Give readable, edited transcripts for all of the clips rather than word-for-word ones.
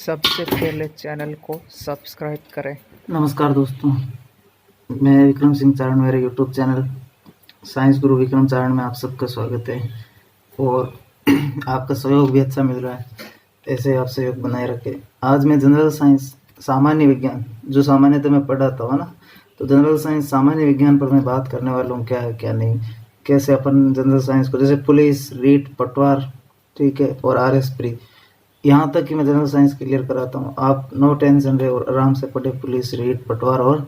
सबसे पहले चैनल को सब्सक्राइब करें। नमस्कार दोस्तों, मैं विक्रम सिंह चारण, मेरे यूट्यूब चैनल साइंस गुरु विक्रम चारण में आप सबका स्वागत है। और आपका सहयोग भी अच्छा मिल रहा है, ऐसे आप सहयोग बनाए रखें। आज मैं जनरल साइंस सामान्य विज्ञान जो सामान्यतः मैं पढ़ाता हूँ ना, तो जनरल साइंस सामान्य विज्ञान पर मैं बात करने वाला हूँ। क्या है क्या नहीं, कैसे अपन जनरल साइंस को, जैसे पुलिस, रीट, पटवार, ठीक है, और RS प्री, यहाँ तक कि मैं जनरल साइंस क्लियर कराता हूँ। आप नो टेंशन रहे और आराम से पढ़े पुलिस, रीट, पटवार और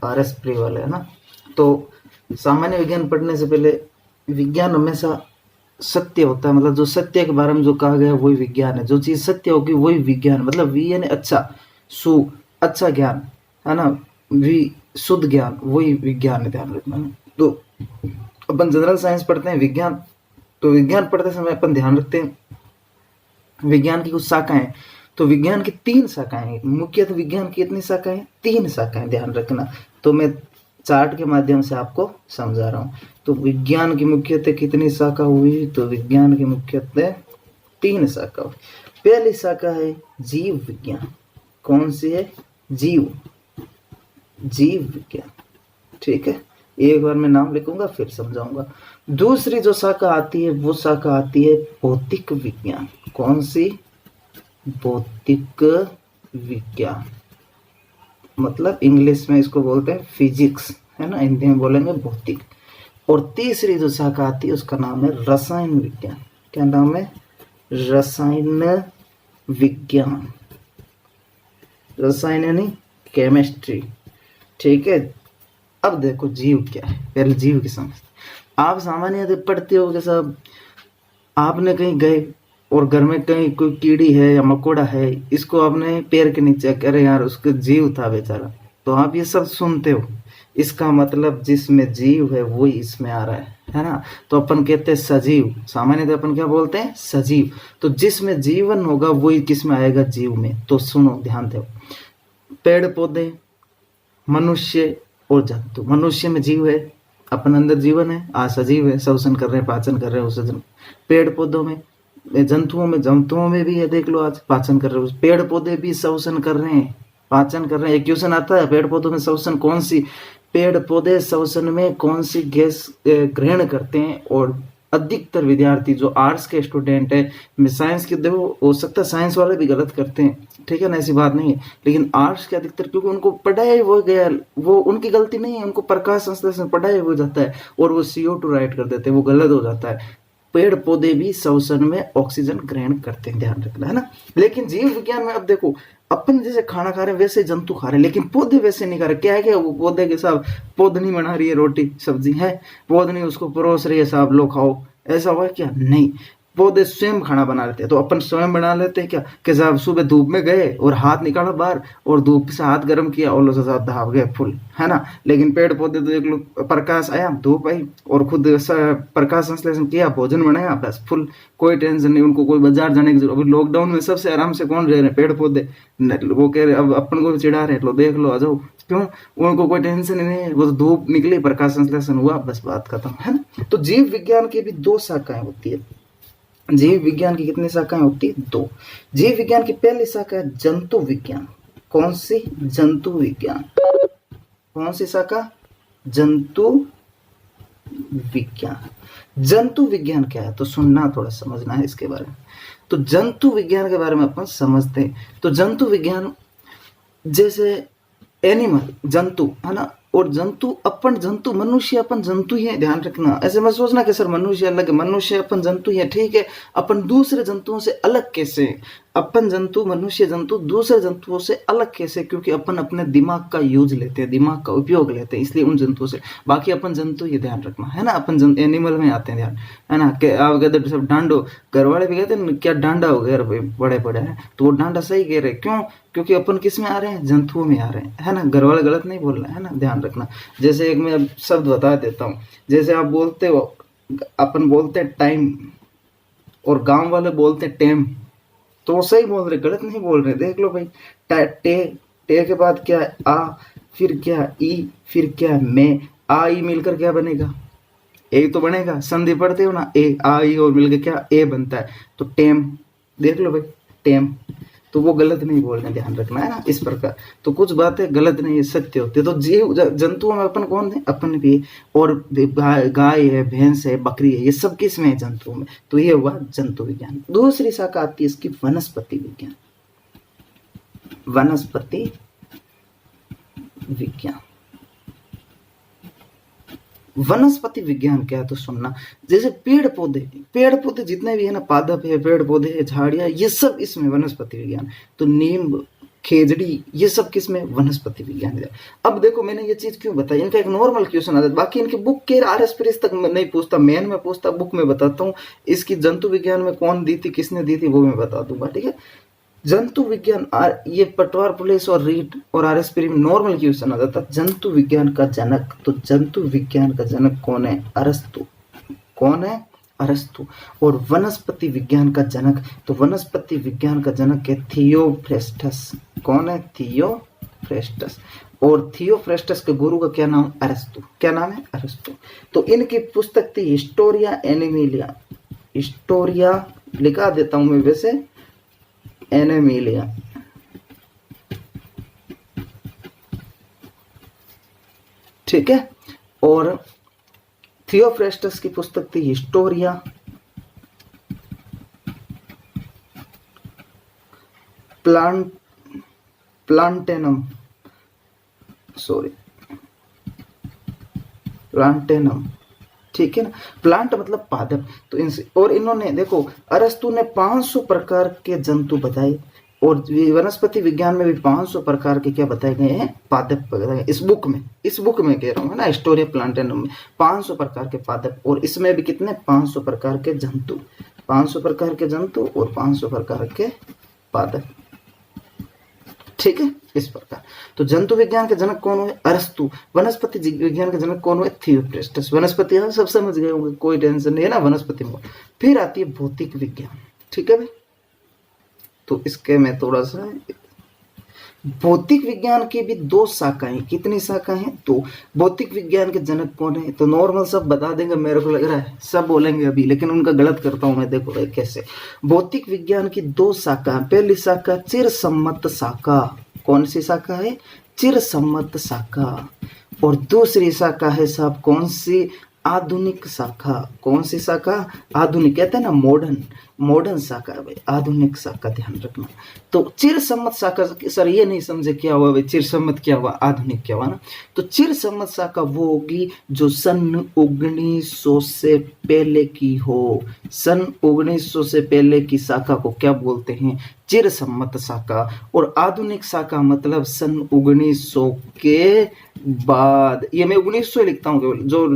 RS प्री वाले, है ना। तो सामान्य विज्ञान पढ़ने से पहले, विज्ञान हमेशा सत्य होता है, मतलब जो सत्य के बारे में जो कहा गया वही विज्ञान है। जो चीज़ सत्य होगी वही विज्ञान, मतलब वी यानी अच्छा, सु अच्छा ज्ञान, है ना, वी शुद्ध ज्ञान, वही विज्ञान है, ध्यान रखना। तो अपन जनरल साइंस पढ़ते हैं विज्ञान, तो विज्ञान पढ़ते समय अपन ध्यान रखते हैं विज्ञान की कुछ शाखाएं। तो विज्ञान की 3 शाखाएं हैं मुख्यतः। विज्ञान की इतनी शाखाएं, 3 शाखाएं, ध्यान रखना। तो मैं चार्ट के माध्यम से आपको समझा रहा हूं। तो विज्ञान की मुख्यतः कितनी शाखा हुई? तो विज्ञान की मुख्यतः 3 शाखा हुई। पहली शाखा है जीव विज्ञान। कौन सी है? जीव विज्ञान, ठीक है। एक बार मैं नाम लिखूंगा फिर समझाऊंगा। दूसरी जो शाखा आती है वो शाखा आती है भौतिक विज्ञान। कौन सी? भौतिक विज्ञान, मतलब इंग्लिश में इसको बोलते हैं फिजिक्स, है ना, हिंदी में बोलेंगे भौतिक। और तीसरी जो शाखा आती है उसका नाम है रसायन विज्ञान। क्या नाम है? रसायन विज्ञान। रसायन यानी केमिस्ट्री, ठीक है। अब देखो जीव क्या है, पहले जीव की समझ। आप सामान्य पढ़ते हो कि साहब, आपने कहीं गए और घर में कहीं कोई कीड़ी है या मकोड़ा है, इसको आपने पैर के नीचे, अरे यार उसका जीव था बेचारा, तो आप ये सब सुनते हो। इसका मतलब जिसमें जीव है वही इसमें आ रहा है ना। तो अपन कहते हैं सजीव, सामान्यतः अपन क्या बोलते हैं? सजीव। तो जिसमें जीवन होगा वही किस में आएगा? जीव में। तो सुनो, ध्यान दो, पेड़ पौधे, मनुष्य और जंतु। मनुष्य में जीव है, अपन अंदर जीवन है, सजीव है, श्वसन कर रहे हैं, पाचन कर रहे हैं, उत्सर्जन। पेड़ पौधों में, जंतुओं में भी है, देख लो, आज पाचन कर रहे हो। पेड़ पौधे भी श्वसन कर रहे हैं, पाचन कर रहे हैं। एक क्वेश्चन आता है, पेड़ पौधों में श्वसन कौन सी, पेड़ पौधे श्वसन में कौन सी गैस ग्रहण करते हैं? और अधिकतर विद्यार्थी जो आर्ट्स के स्टूडेंट है, मैं साइंस के, देखो हो सकता है साइंस वाले भी गलत करते हैं, ठीक है ना, ऐसी बात नहीं है, लेकिन आर्ट्स के अधिकतर, क्योंकि उनको पढ़ाया वो गया, वो उनकी गलती नहीं है, उनको प्रकाश संश्लेषण पढ़ाया हो जाता है और वो CO2 राइट कर देते हैं, वो गलत हो जाता है। पेड़ पौधे भी श्वसन में ऑक्सीजन ग्रहण करते हैं, ध्यान रखना, है ना। लेकिन जीव विज्ञान में अब देखो, अपन जैसे खाना खा रहे हैं वैसे जंतु खा रहे हैं, लेकिन पौधे वैसे नहीं खा रहे। क्या है क्या? वो पौधे के साथ पौधनी बना रही है, रोटी सब्जी है, पौधनी उसको परोस रही है, साहब लो खाओ, ऐसा हुआ क्या? नहीं, पौधे स्वयं खाना बना लेते हैं। तो अपन स्वयं बना लेते हैं क्या? कि साहब सुबह धूप में गए और हाथ निकाला बाहर और धूप से हाथ गर्म किया और लो साहब भाग गए फुल, है ना। लेकिन पेड़ पौधे तो देख लो, प्रकाश आया, धूप आई और खुद प्रकाश संश्लेषण किया, भोजन बनाया, बस फुल, कोई टेंशन नहीं, उनको कोई बाजार जाने की जरूरत। अभी लॉकडाउन में सबसे आराम से कौन रह रहे हैं? पेड़ पौधे। वो कह रहे अब अपन को चिढ़ा रहे, लो देख लो, आ जाओ। क्यों? उनको कोई टेंशन ही नहीं है, वो तो धूप निकली, प्रकाश संश्लेषण हुआ, बस बात खत्म, है ना। तो जीव विज्ञान की भी 2 शाखाएं होती है। जीव विज्ञान की कितनी शाखाएं होती है? 2। जीव विज्ञान की पहली शाखा है जंतु विज्ञान। कौन सी? जंतु विज्ञान। कौन सी शाखा? जंतु विज्ञान। जंतु विज्ञान क्या है? तो सुनना, थोड़ा समझना है इसके बारे में। तो जंतु विज्ञान के बारे में अपन समझते हैं। तो जंतु विज्ञान, जैसे एनिमल, जंतु, है ना, और जंतु, अपन जंतु, मनुष्य अपन जंतु ही है, ध्यान रखना। ऐसे मत सोचना कि सर मनुष्य अलग है, मनुष्य अपन जंतु ही है, ठीक है। अपन दूसरे जंतुओं से अलग कैसे? अपन जंतु, मनुष्य जंतु दूसरे जंतुओं से अलग कैसे? क्योंकि अपन अपने दिमाग का यूज लेते हैं, दिमाग का उपयोग लेते हैं, इसलिए उन जंतुओं से। बाकी अपन जंतु ही, ध्यान रखना, है ना। अपन एनिमल में आते हैं, ध्यान, है ना। आप कहते सब डांडो, घर वाले भी कहते हैं क्या डांडा हो गया बड़े बड़े हैं, तो वो डांडा सही कह रहे। क्यों? क्योंकि अपन किस में आ रहे हैं? जंतुओं में आ रहे हैं, है ना। घर वाले गलत नहीं बोल रहे हैं, है ना, ध्यान रखना। जैसे एक मैं शब्द बता देता हूँ, जैसे आप बोलते हो, अपन बोलते हैं टाइम और गांव वाले बोलते हैं टेम, तो वो सही बोल रहे, गलत नहीं बोल रहे। देख लो भाई, टे के बाद क्या है? आ, फिर क्या? ई, फिर क्या है? मैं। आ ई मिलकर क्या बनेगा? ए तो बनेगा। संधि पढ़ते हो ना, ए आ ई और मिलकर क्या? ए बनता है। तो टेम, देख लो भाई, टेम। तो वो गलत नहीं बोलना, ध्यान रखना है ना इस प्रकार। तो कुछ बातें गलत नहीं है, सत्य होती है। तो जीव जंतुओं में अपन कौन है, अपन भी, और गाय है, भैंस है, बकरी है, ये सब किस में है, जंतुओं में। तो ये हुआ जंतु विज्ञान। दूसरी शाखा आती है इसकी वनस्पति विज्ञान। वनस्पति विज्ञान, वनस्पति विज्ञान क्या है तो सुनना। जैसे पेड़ पौधे जितने भी है ना, पादप है, पेड़ पौधे है, झाड़ियां, ये सब इसमें वनस्पति विज्ञान। तो नीम, खेजड़ी, ये सब किसमें, वनस्पति विज्ञान है। अब देखो मैंने ये चीज क्यों बताई, इनका एक नॉर्मल क्वेश्चन आता है, बाकी इनकी बुक के RS प्रेस तक नहीं पूछता, मेन में पूछता, बुक में बताता हूँ। इसकी जंतु विज्ञान में कौन दी थी, किसने दी थी, वो मैं बता दूंगा, ठीक है। जंतु विज्ञान, ये पटवार पुलिस और रीट और RS प्री में नॉर्मल क्वेश्चन आता था। जंतु विज्ञान का जनक, तो जंतु विज्ञान का जनक कौन है, अरस्तु। कौन है, अरस्तु। और वनस्पति विज्ञान का जनक, तो वनस्पति विज्ञान का जनक है थियोफ्रेस्टस। कौन है, थियोफ्रेस्टस। और थियोफ्रेस्टस के गुरु का क्या नाम, अरस्तु। क्या नाम है, अरस्तु। तो इनकी पुस्तक थी हिस्टोरिया एनिमिलिया। हिस्टोरिया लिखा देता हूं मैं वैसे, एनिमिलिया। ठीक है। और थियोफ्रेस्टस की पुस्तक थी हिस्टोरिया प्लांटेनम, प्लांटेनम, ठीक है ना। प्लांट मतलब पादप। तो इनसे, और इन्होंने देखो, अरस्तु ने 500 प्रकार के जंतु बताए, और वनस्पति विज्ञान में भी 500 प्रकार के क्या बताए गए हैं, पादप बताए गए। इस बुक में कह रहा हूँ, है ना, हिस्टोरिया प्लांटेनम में 500 प्रकार के पादप, और इसमें भी कितने, 500 प्रकार के जंतु। 500 प्रकार के जंतु और 500 प्रकार के पादप, ठीक है, इस प्रकार। तो जंतु विज्ञान के जनक कौन हुए, अरस्तु। वनस्पति विज्ञान के जनक कौन हुए, थियोफ्रेस्टस। वनस्पति हम सब समझ गए होंगे, कोई टेंशन नहीं है ना वनस्पति में। फिर आती है भौतिक विज्ञान, ठीक है भाई। तो इसके में थोड़ा सा, भौतिक विज्ञान की भी 2 शाखाएं। कितनी शाखाएं, तो भौतिक विज्ञान के जनक कौन है, तो नॉर्मल सब बता देंगे, मेरे को लग रहा है सब बोलेंगे अभी, लेकिन उनका गलत करता हूं मैं। देखो भाई कैसे, भौतिक विज्ञान की 2 शाखा। पहली शाखा चिरसम्मत शाखा। कौन सी शाखा है, चिरसम्मत शाखा। और दूसरी शाखा है साहब कौन सी, आधुनिक शाखा। कौन सी शाखा, आधुनिक, कहते हैं ना मॉडर्न शाखा है भाई, आधुनिक शाखा, ध्यान रखना। तो चिरसम्मत शाखा, सर ये नहीं समझे क्या हुआ भाई, चिरसम्मत क्या हुआ, आधुनिक क्या हुआ ना। तो चिरसम्मत शाखा वो होगी जो सन 1900 से पहले की हो। सन 1900 से पहले की शाखा को क्या बोलते हैं, चिरसम्मत शाखा। और आधुनिक शाखा मतलब सन 1900 के बाद। ये मैं 1900 लिखता हूँ, जो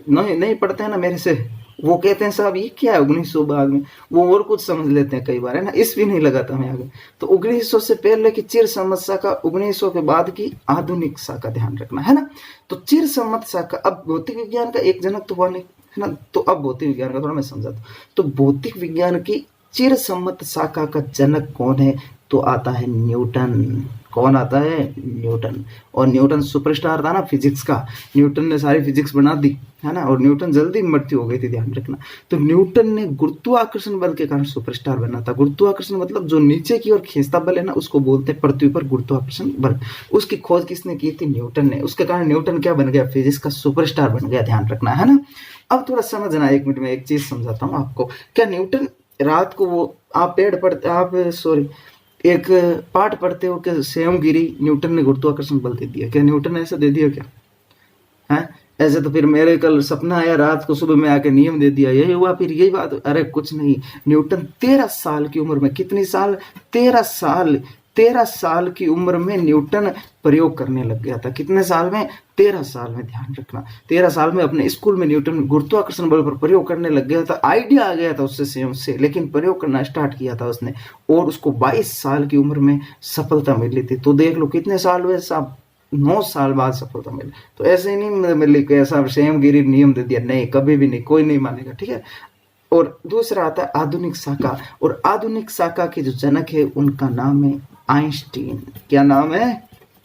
नहीं पढ़ते हैं ना मेरे से, वो कहते हैं साहब ये क्या है 1900 बाद में, वो और कुछ समझ लेते हैं कई बार, है ना, इस भी नहीं लगाता मैं आगे। तो 1900 से पहले की चिरसम्मत शाखा, 1900 के बाद की आधुनिक शाखा, ध्यान रखना, है ना। तो चिरसम्मत शाखा, अब भौतिक विज्ञान का एक जनक तो हुआ नहीं, है ना। तो अब भौतिक विज्ञान का थोड़ा मैं समझाता हूँ। तो भौतिक विज्ञान की चिरसम्मत शाखा का जनक कौन है, तो आता है न्यूटन। कौन आता है, न्यूटन। और न्यूटन सुपरस्टार था ना फिजिक्स का, न्यूटन ने सारी फिजिक्स बना दी, है ना। और न्यूटन जल्दी मृत्यु हो गई थी, ध्यान रखना। तो न्यूटन ने गुरुत्वाकर्षण बल के कारण सुपरस्टार बना था। गुरुत्वाकर्षण मतलब जो नीचे की ओर खींचता बल है ना, उसको बोलते हैं पृथ्वी पर गुरुत्वाकर्षण बल। उसकी खोज किसने की थी, न्यूटन ने। उसके कारण न्यूटन क्या बन गया, फिजिक्स का सुपरस्टार बन गया, ध्यान रखना, है ना। अब थोड़ा समझना, 1 मिनट में एक चीज समझाता हूँ आपको। क्या न्यूटन रात को वो आप एक पाठ पढ़ते हो कि स्वयं गिरी, न्यूटन ने गुरुत्वाकर्षण बल दे दिया, क्या न्यूटन ने ऐसा दे दिया क्या, है ऐसे? तो फिर मेरे कल सपना आया रात को, सुबह में आके नियम दे दिया, यही हुआ, फिर यही बात। अरे कुछ नहीं, न्यूटन 13 साल की उम्र में, कितनी साल, 13 साल की उम्र में न्यूटन प्रयोग करने लग गया था। कितने साल में, 13 साल में, ध्यान रखना। 13 साल में अपने स्कूल में न्यूटन गुरुत्वाकर्षण बल पर प्रयोग करने लग गया था। आइडिया आ गया था उससे स्वयं से, लेकिन प्रयोग करना स्टार्ट किया था उसने, और उसको 22 साल की उम्र में सफलता मिली थी। तो देख लो कितने साल हुए साहब, 9 साल बाद सफलता मिली। तो ऐसे ही नहीं मिली कि ऐसा स्वयं गिरी नियम दे दिया, नहीं, कभी भी नहीं, कोई नहीं मानेगा, ठीक है। और दूसरा आता है आधुनिक शाखा, और आधुनिक शाखा के जो जनक है उनका नाम है आइंस्टीन। क्या नाम है,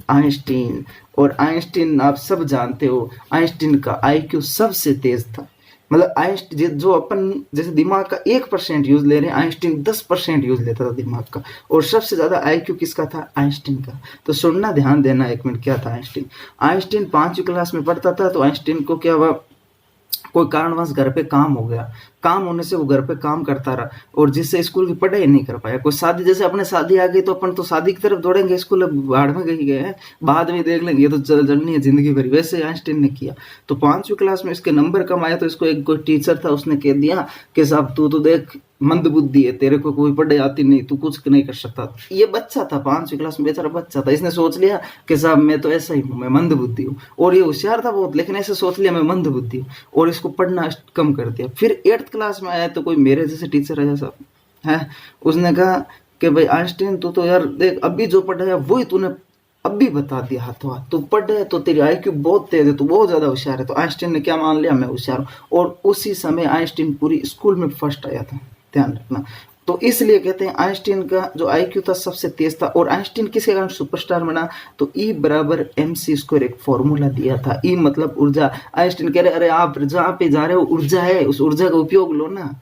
आइंस्टीन। और आइंस्टीन आप सब जानते हो, आइंस्टीन का IQ सबसे तेज था। मतलब आइंस्टीन जो अपन जैसे दिमाग का 1% यूज ले रहे हैं, आइंस्टीन 10% यूज लेता था दिमाग का। और सबसे ज्यादा आईक्यू किसका था? आइंस्टीन का। तो सुनना, ध्यान देना एक मिनट, क्या था आइंस्टीन? आइंस्टीन 5वीं क्लास में पढ़ता था तो आइंस्टीन को क्या हुआ, कोई कारणवश घर पे काम हो गया, काम होने से वो घर पे काम करता रहा और जिससे स्कूल की पढ़ाई नहीं कर पाया। कोई शादी, जैसे अपने शादी आ गई तो अपन तो शादी की तरफ दौड़ेंगे, स्कूल बाढ़ में गई गए हैं, बाद में देख लेंगे, ये तो जलनी है जिंदगी भर। वैसे आइंस्टीन ने किया। तो 5वीं क्लास में इसके नंबर कम आया तो इसको एक कोई टीचर था, उसने कह दिया कि साहब तू तो देख मंद बुद्धि है, तेरे को कोई पढ़ाई आती नहीं, तू कुछ नहीं कर सकता। ये बच्चा था 5वीं क्लास में, बेचारा बच्चा था, इसने सोच लिया कि साहब मैं तो ऐसा ही हूँ, मैं मंद बुद्धि हूँ। और ये होशियार था बहुत, लेकिन ऐसे सोच लिया मैं मंद बुद्धि हूँ और इसको पढ़ना कम कर दिया। फिर 8th क्लास में आया तो कोई मेरे जैसे टीचर है साहब है, उसने कहा कि भाई आइंस्टीन तू तो यार देख अभी जो पढ़ाया वही तूने अभी बता दिया हाथों हाथ, तू पढ़ है तो तेरी आईक्यू बहुत तेज है, तू बहुत ज्यादा होशियार है। तो आइंस्टीन ने क्या मान लिया, मैं होशियार हूँ। और उसी समय आइंस्टीन पूरी स्कूल में फर्स्ट आया था, ध्यान रखना। तो इसलिए कहते हैं आइंस्टीन का जो आईक्यू था सबसे तेज था। और आइंस्टीन किसके कारण सुपरस्टार बना? तो E बराबर mc², एक फॉर्मूला दिया था। E मतलब ऊर्जा। आइंस्टीन कह रहे अरे आप जहाँ पे जा रहे हो ऊर्जा है, उस ऊर्जा का उपयोग लो ना।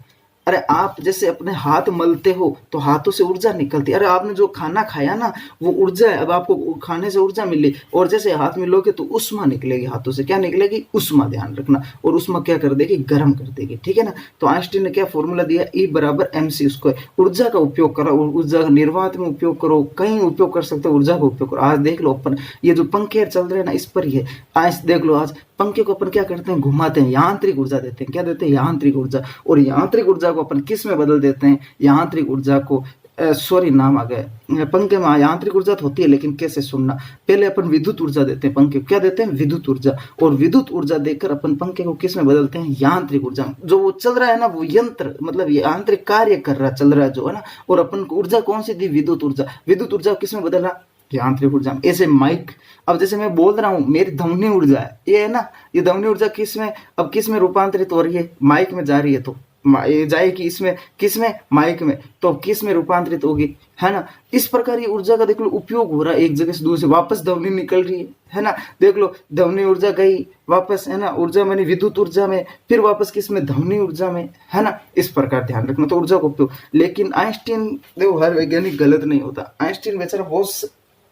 अरे आप जैसे अपने हाथ मलते हो तो हाथों से ऊर्जा निकलती है। अरे आपने जो खाना खाया ना वो ऊर्जा है, अब आपको खाने से ऊर्जा मिली। और जैसे हाथ मिलोगे तो उष्मा निकलेगी हाथों से। क्या निकलेगी? उष्मा, ध्यान रखना। और उष्मा क्या कर देगी? गर्म कर देगी, ठीक है ना। तो आइंस्टीन ने क्या फॉर्मूला दिया? E बराबर mc²। ऊर्जा का उपयोग करो, ऊर्जा का निर्वात में उपयोग करो, कहीं उपयोग कर सकते हो, ऊर्जा का उपयोग करो। आज देख लो अपन ये जो पंखे चल रहे हैं ना इस पर ही है। आज देख लो, आज पंखे को अपन क्या करते हैं? घुमाते हैं, यांत्रिक ऊर्जा देते हैं। क्या देते हैं? यांत्रिक ऊर्जा। और यांत्रिक ऊर्जा को अपन किस में बदल देते हैं? यांत्रिक ऊर्जा को सॉरी नाम आ गया, पंखे में यांत्रिक ऊर्जा तो होती है लेकिन कैसे, सुनना। पहले अपन विद्युत ऊर्जा देते हैं पंखे, क्या देते हैं? विद्युत ऊर्जा। और विद्युत ऊर्जा देकर अपन पंखे को किस में बदलते हैं? यांत्रिक ऊर्जा। जो वो चल रहा है ना वो यंत्र, मतलब यांत्रिक कार्य कर रहा चल रहा है जो है ना। और अपन को ऊर्जा कौन सी दी? विद्युत ऊर्जा। विद्युत ऊर्जा किस में बदला? यांत्रिक ऊर्जा। ऐसे माइक, अब जैसे मैं बोल रहा हूं मेरी ध्वनि ऊर्जा है ये है ना, ये ध्वनि ऊर्जा किस में, अब किस में रूपांतरित हो रही है? माइक में जा रही है, तो ये जाएगी इसमें, किस में? माइक में। तो किस में रूपांतरित होगी, है ना। इस प्रकार ये ऊर्जा का देख लो उपयोग हो रहा है, एक जगह से दूसरी, वापस ध्वनि निकल रही है ना। देख लो ध्वनि ऊर्जा गई वापस, है ना, ऊर्जा मैंने विद्युत ऊर्जा में, फिर वापस किस में? ध्वनि ऊर्जा में, है ना। इस प्रकार ध्यान रखना, तो ऊर्जा का उपयोग। लेकिन आइंस्टीन देखो, हर वैज्ञानिक गलत नहीं होता। आइंस्टीन बेचारा बहुत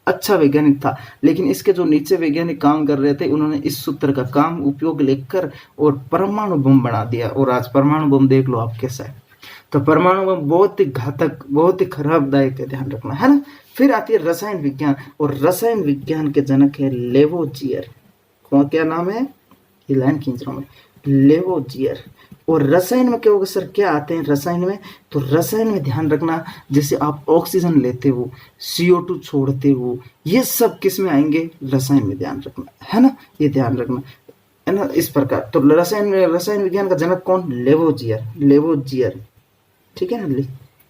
अच्छा वैज्ञानिक था, लेकिन इसके जो नीचे वैज्ञानिक काम कर रहे थे उन्होंने इस सूत्र का काम उपयोग लेकर और परमाणु बम बना दिया। और आज परमाणु बम देख लो आप कैसा है। तो परमाणु बम बहुत ही घातक, बहुत ही खराबदायक है, ध्यान रखना, है ना। फिर आती है रसायन विज्ञान, और रसायन विज्ञान के जनक है लेवोजियर। कौन, क्या नाम है? ये लाइन खींच रहा हूं मैं, लेवोजियर। और रसायन में क्या होगा सर, क्या आते हैं रसायन में? तो रसायन में ध्यान रखना, जैसे आप ऑक्सीजन लेते हो, CO2 छोड़ते हो, ये सब किस में आएंगे? रसायन में, ध्यान रखना, है ना, ये ध्यान रखना, है ना। इस प्रकार तो रसायन में, रसायन विज्ञान का जनक कौन? लेवोजियर, लेवोजियर, ठीक है ना,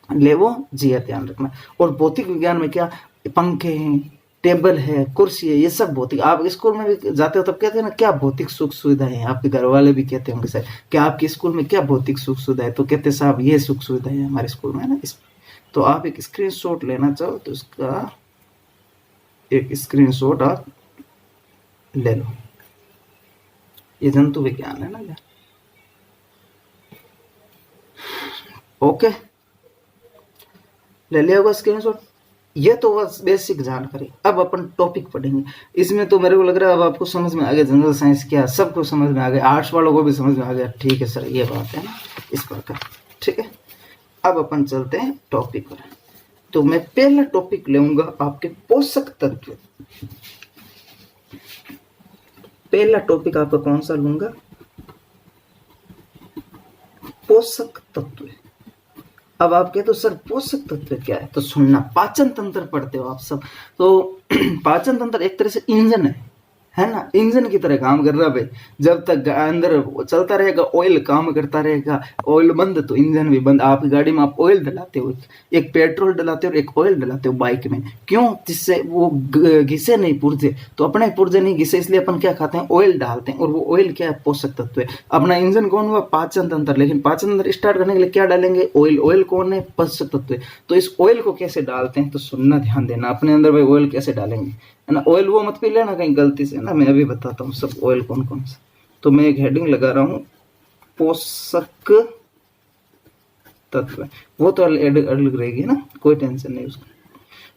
लेवोजियर, ध्यान रखना। और भौतिक विज्ञान में क्या? पंखे हैं, टेबल है, कुर्सी है, ये सब भौतिक। आप स्कूल में भी जाते हो तब कहते हैं ना क्या भौतिक सुख सुविधाएं हैं, आपके घर वाले भी कहते होंगे सर क्या आपके स्कूल में क्या भौतिक सुख सुविधा है, तो कहते हैं साहब ये सुख सुविधा है हमारे स्कूल में, है ना। तो आप एक स्क्रीनशॉट लेना चाहो तो इसका एक स्क्रीनशॉट आप ले लो। ये जंतु विज्ञान है ना। ओके, ले लिया होगा स्क्रीनशॉट। ये तो बस बेसिक जानकारी। अब अपन टॉपिक पढ़ेंगे। इसमें तो मेरे को लग रहा है अब आपको समझ में आ गया जनरल साइंस क्या, सबको समझ में आ गया, आर्ट्स वालों को भी समझ में आ गया। ठीक है सर, ये बात है ना, इस प्रकार, ठीक है। अब अपन चलते हैं टॉपिक पर। तो मैं पहला टॉपिक लेऊंगा आपके पोषक तत्व। पहला टॉपिक आपका कौन सा लूंगा? पोषक तत्व। अब आप कहते हो सर पोषक तत्व क्या है, तो सुनना। पाचन तंत्र पढ़ते हो आप सब, तो पाचन तंत्र एक तरह से इंजन है ना, इंजन की तरह काम कर रहा है भाई। जब तक अंदर चलता रहेगा, ऑयल काम करता रहेगा, ऑयल बंद तो इंजन भी बंद। आपकी गाड़ी में आप ऑयल डलाते हो, एक पेट्रोल डलाते हो और एक ऑयल डलाते हो बाइक में, क्यों? जिससे वो घिसे नहीं पुर्जे, तो अपने पुर्जे नहीं घिसे, इसलिए अपन क्या खाते हैं? ऑयल डालते हैं। और वो ऑयल क्या है? पोषक तत्व है। अपना इंजन कौन हुआ? पाचन तंत्र। लेकिन पाचन तंत्र स्टार्ट करने के लिए क्या डालेंगे? ऑयल। ऑयल कौन है? पोषक तत्व है। तो इस ऑयल को कैसे डालते हैं, तो सुनना, ध्यान देना अपने अंदर भाई। ऑयल कैसे डालेंगे, है ना। ऑयल वो मत पी लेना कहीं गलती से ना, मैं अभी बताता हूँ सब ऑयल कौन कौन सा। तो मैं एक हेडिंग लगा रहा हूँ, पोषक तत्व, वो तो अलग अलग रहेगी ना, कोई टेंशन नहीं उसका।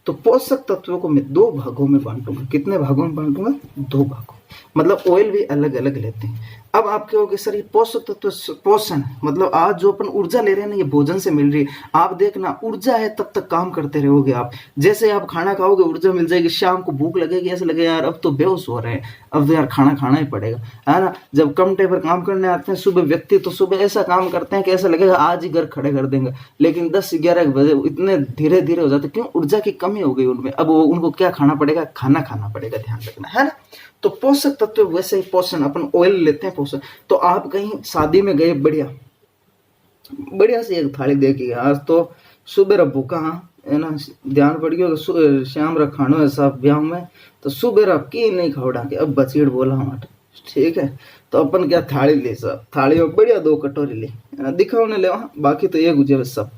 तो पोषक तत्वों को मैं 2 भागों में बांटूंगा। कितने भागों में बांटूंगा? 2 भागों। मतलब ऑयल भी अलग अलग लेते हैं। अब आप कहोगे सर ये पोषक तत्व पोषण, मतलब आज जो अपन ऊर्जा ले रहे हैं ना, ये भोजन से मिल रही है। आप देखना, ऊर्जा है तब तक काम करते रहोगे आप। जैसे आप खाना खाओगे ऊर्जा मिल जाएगी, शाम को भूख लगेगी, ऐसा लगेगा यार अब तो बेहोश हो रहे हैं, अब तो यार खाना खाना ही पड़ेगा, है ना। जब कम टाइम पर काम करने आते हैं सुबह व्यक्ति, तो सुबह ऐसा काम करते हैं कि ऐसा लगेगा आज ही घर खड़े कर देंगे, लेकिन 10-11 बजे इतने धीरे धीरे हो जाते, क्यों? ऊर्जा की कमी हो गई उनमें। अब उनको क्या खाना पड़ेगा? खाना खाना पड़ेगा, ध्यान रखना, है ना। तो पोषक तत्व वैसे ही पोषण, अपन ऑयल लेते हैं पोषण। तो आप कहीं शादी में गए, बढ़िया बढ़िया से एक थाली देखी, आज तो सुबह भूखा, है ना, ध्यान पड़ गया श्याम रखानो है साहब ब्याह में, तो सुबह की नहीं खवड़ा के अब बचीड़ बोला हमारे, ठीक है। तो अपन क्या थाली ले साहब, थाली में बढ़िया 2 कटोरी ले, दिखाओ ने ले, बाकी तो ये गुजे सब।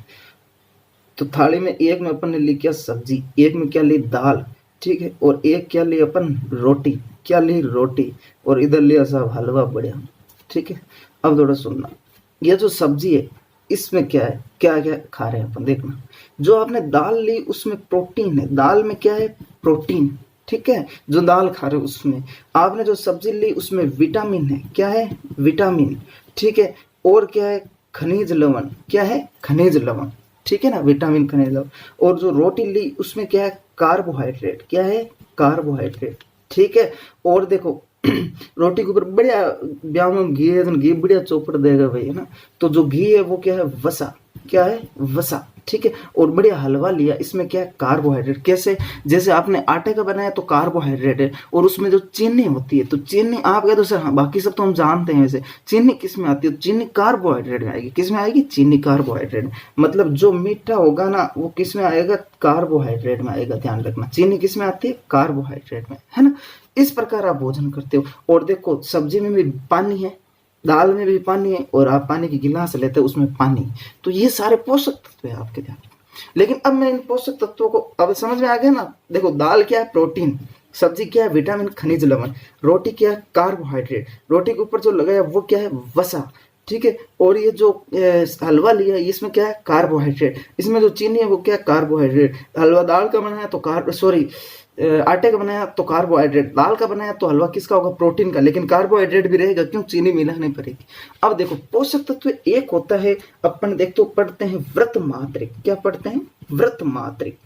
तो थाली में एक में अपन ने ली क्या? सब्जी, एक में क्या ली? दाल, ठीक है, और एक क्या ली अपन? रोटी। क्या ली? रोटी। और इधर लिया साहब हलवा, बढ़िया, ठीक है। अब थोड़ा सुनना, ये जो सब्जी है इसमें क्या है, क्या क्या खा रहे हैं अपन, देखना। जो आपने दाल ली उसमें प्रोटीन है, दाल में क्या है? प्रोटीन, ठीक है, जो दाल खा रहे हो उसमें। आपने जो सब्जी ली उसमें विटामिन है, क्या है? विटामिन, ठीक है। और क्या है? खनिज लवण, क्या है? खनिज लवण, ठीक है ना, विटामिन खनिज लवण। और जो रोटी ली उसमें क्या है? कार्बोहाइड्रेट, क्या है? कार्बोहाइड्रेट, ठीक है। और देखो रोटी के ऊपर बढ़िया ब्याह में घी है तो घी बढ़िया चौपड़ देगा भाई, है ना। तो जो घी है वो क्या है? वसा, क्या है? वसा, ठीक है। और बढ़िया हलवा लिया, इसमें क्या है? कार्बोहाइड्रेट। कैसे? जैसे आपने आटे का बनाया तो कार्बोहाइड्रेट है, और उसमें जो चीनी होती है, तो चीनी आप कह दो सर हाँ बाकी सब तो हम जानते हैं, वैसे चीनी किस में आती है? चीनी कार्बोहाइड्रेट में आएगी। किस में आएगी? चीनी कार्बोहाइड्रेट। मतलब जो मीठा होगा ना वो किस में आएगा? कार्बोहाइड्रेट में आएगा, ध्यान रखना। चीनी किस में आती है? कार्बोहाइड्रेट में, है ना। इस प्रकार आप भोजन करते हो। और देखो सब्जी में भी पानी है, दाल में भी पानी है, और आप पानी की गिलास लेते हो उसमें पानी। तो ये सारे पोषक तत्व है आपके, ध्यान। लेकिन अब मैं इन पोषक तत्वों को अब समझ में आ गया ना। देखो दाल क्या है? प्रोटीन। सब्जी क्या है? विटामिन खनिज लवण। रोटी क्या है? कार्बोहाइड्रेट। रोटी के ऊपर जो लगाया वो क्या है? वसा, ठीक है। और ये जो हलवा लिया इसमें क्या है? कार्बोहाइड्रेट। इसमें जो चीनी है वो क्या है? कार्बोहाइड्रेट। हलवा दाल का बनाया तो आटे का बनाया तो कार्बोहाइड्रेट, दाल का बनाया तो हलवा किसका होगा? प्रोटीन का, लेकिन कार्बोहाइड्रेट भी रहेगा, क्यों? चीनी मिलानी पड़ेगी। अब देखो पोषक तत्व एक होता है, अपन देखते हो पढ़ते हैं व्रत मात्रिक। क्या पढ़ते हैं? व्रत मात्रिक।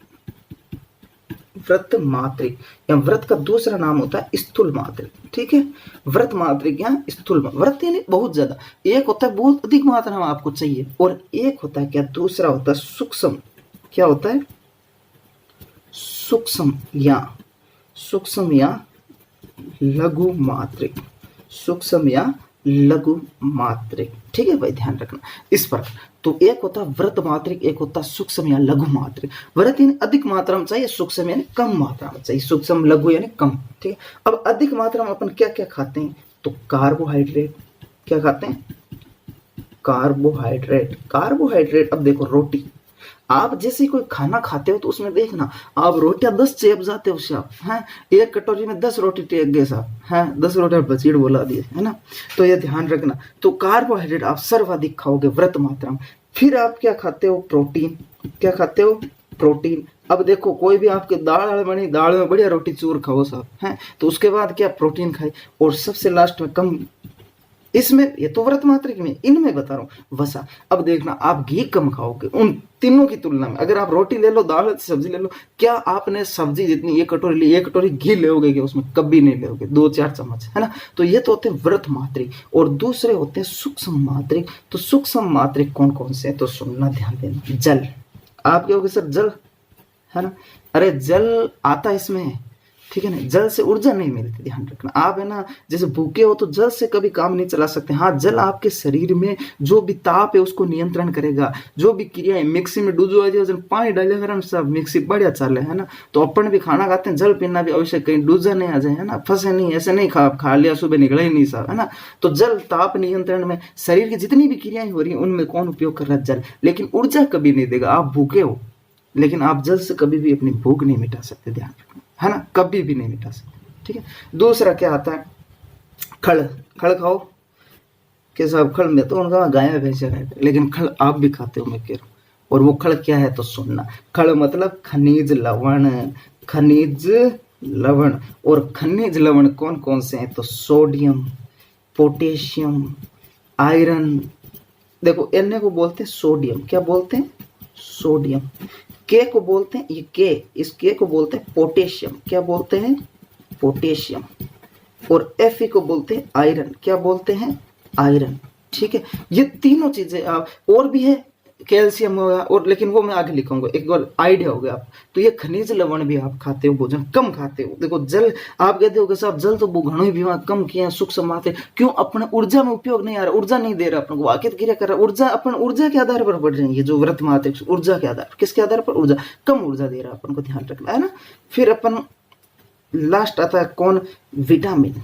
व्रत मात्रिक या व्रत का दूसरा नाम होता है स्थूल मात्रिक, ठीक है। व्रत मात्रिक या स्थूल व्रत यानी बहुत ज्यादा, एक होता है बहुत अधिक मात्रा में आपको चाहिए, और एक होता है क्या? दूसरा होता है सूक्ष्म। क्या होता है? सूक्ष्म या लघु मात्रिक। सूक्ष्म या लघु मात्रिक, ठीक है भाई, ध्यान रखना इस पर। तो एक होता है व्रत मात्रिक, एक होता है सूक्ष्म या लघु मात्रिक। व्रत यानी अधिक मात्रा में चाहिए, सूक्ष्म यानी कम मात्रा में चाहिए। सूक्ष्म लघु यानी कम, ठीक है। अब अधिक मात्रा में अपन क्या क्या खाते हैं? तो कार्बोहाइड्रेट। क्या खाते हैं? कार्बोहाइड्रेट। कार्बोहाइड्रेट, अब देखो रोटी, आप जैसे कोई खाना खाते हो तो उसमें देखना आप रोटियां 10 चेप जाते हो साहब, हैं, एक कटोरी में 10 रोटी टेक गए साहब, हैं, 10 रोटी बचीड़ बोला दिए, है ना। तो ये ध्यान रखना। तो कार्बोहाइड्रेट आप सर्वाधिक खाओगे व्रत मात्रा में। फिर आप क्या खाते हो? प्रोटीन। क्या खाते हो? प्रोटीन। अब देखो कोई भी आपके दाल बनी, दाल में बढ़िया रोटी चूर खाओ साहब, हैं, तो उसके बाद क्या? प्रोटीन खाए। और सबसे लास्ट में कम, इसमें ये तो व्रत मात्रिक में, इनमें बता रहा हूं वसा। अब देखना आप घी कम खाओगे उन तीनों की तुलना में। अगर आप रोटी ले लो, दाल सब्जी ले लो, क्या आपने सब्जी जितनी एक कटोरी ली, एक कटोरी घी लोगे? कि उसमें कभी नहीं लोगे, 2-4 चम्मच, है ना। तो ये तो होते हैं व्रत मात्रिक, और दूसरे होते हैं सूक्ष्म मात्रिक। तो सूक्ष्म मात्रिक कौन कौन से है? तो सुनना, ध्यान देना। जल, आप कहोगे सर जल, है ना, अरे जल आता इसमें, ठीक है ना। जल से ऊर्जा नहीं मिलती, ध्यान रखना। आप है ना जैसे भूखे हो तो जल से कभी काम नहीं चला सकते। हाँ, जल आपके शरीर में जो भी ताप है उसको नियंत्रण करेगा, जो भी क्रियाएं, मिक्सी में डूजो पानी डालेगा सब मिक्सी बढ़िया चले, है ना। तो अपन भी खाना खाते हैं, जल पीना भी आवश्यक, कहीं डूजा नहीं आ जाए, है ना, फंसे नहीं, ऐसे नहीं खा लिया सुबह निकला ही नहीं साहब, है ना। तो जल ताप नियंत्रण में शरीर की जितनी भी क्रियाएं हो रही है उनमें कौन उपयोग कर रहा है? जल। लेकिन ऊर्जा कभी नहीं देगा। आप भूखे हो लेकिन आप जल से कभी भी अपनी भूख नहीं मिटा सकते, ध्यान रखना, है ना, कभी भी नहीं मिटा सकते, ठीक है। दूसरा क्या आता है? खड़। खड़ खाओ, कि साहब खल में तो उनका गाय भैंसे खाते, लेकिन खल आप भी खाते हो मैं कह रहा हूँ। और वो खल क्या है तो सुनना। खल मतलब खनिज लवण, खनिज लवण। और खनिज लवण कौन कौन से हैं तो सोडियम, पोटेशियम, आयरन। देखो एन को बोलते हैं सोडियम, क्या बोलते हैं सोडियम। के को बोलते हैं ये के, इस के को बोलते हैं पोटेशियम, क्या बोलते हैं पोटेशियम। और एफ को बोलते हैं आयरन, क्या बोलते हैं आयरन। ठीक है, ये तीनों चीजें आप, और भी है कैल्शियम होगा और, लेकिन वो मैं आगे लिखूंगा, एक बार आइडिया हो गया आप। तो ये खनिज लवण भी आप खाते हो, भोजन कम खाते हो। देखो जल आप कहते हो कि साहब जल तो घणो ही भी कम किया, सूक्ष्म मात्रा क्यों, अपने ऊर्जा में उपयोग नहीं आ रहा, ऊर्जा नहीं दे रहा अपन को, वाकित क्रिया कर रहा, ऊर्जा अपन ऊर्जा के आधार पर बढ़ रही है जो व्रत मात्रा, ऊर्जा के आधार पर, किसके आधार पर, ऊर्जा, कम ऊर्जा दे रहा है, अपन को ध्यान रखना है ना। फिर अपन लास्ट आता है कौन, विटामिन।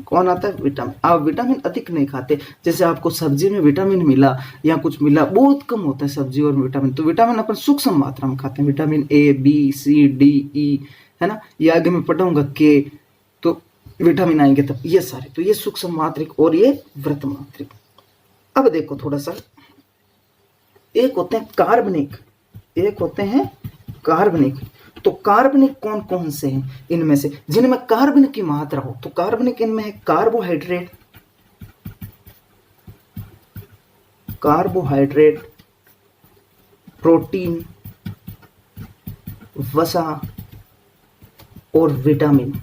कौन आता है विटामिन। आप विटामिन अधिक नहीं खाते, जैसे आपको सब्जी में विटामिन मिला या कुछ मिला, बहुत कम होता है सब्जी और विटामिन। तो विटामिन अपन सूक्ष्म मात्रा में खाते हैं, vitamin A B C D E, है ना, ये आगे मैं पढ़ाऊंगा के, तो विटामिन आएंगे तब ये सारे। तो ये सूक्ष्म मात्रिक और ये व्रत मात्रिक। अब देखो थोड़ा सा, एक होते हैं कार्बनिक, एक होते हैं कार्बनिक। तो कार्बनिक कौन कौन से हैं इनमें से, जिनमें कार्बन की मात्रा हो, तो कार्बनिक इनमें है कार्बोहाइड्रेट, कार्बोहाइड्रेट, प्रोटीन, वसा और विटामिन।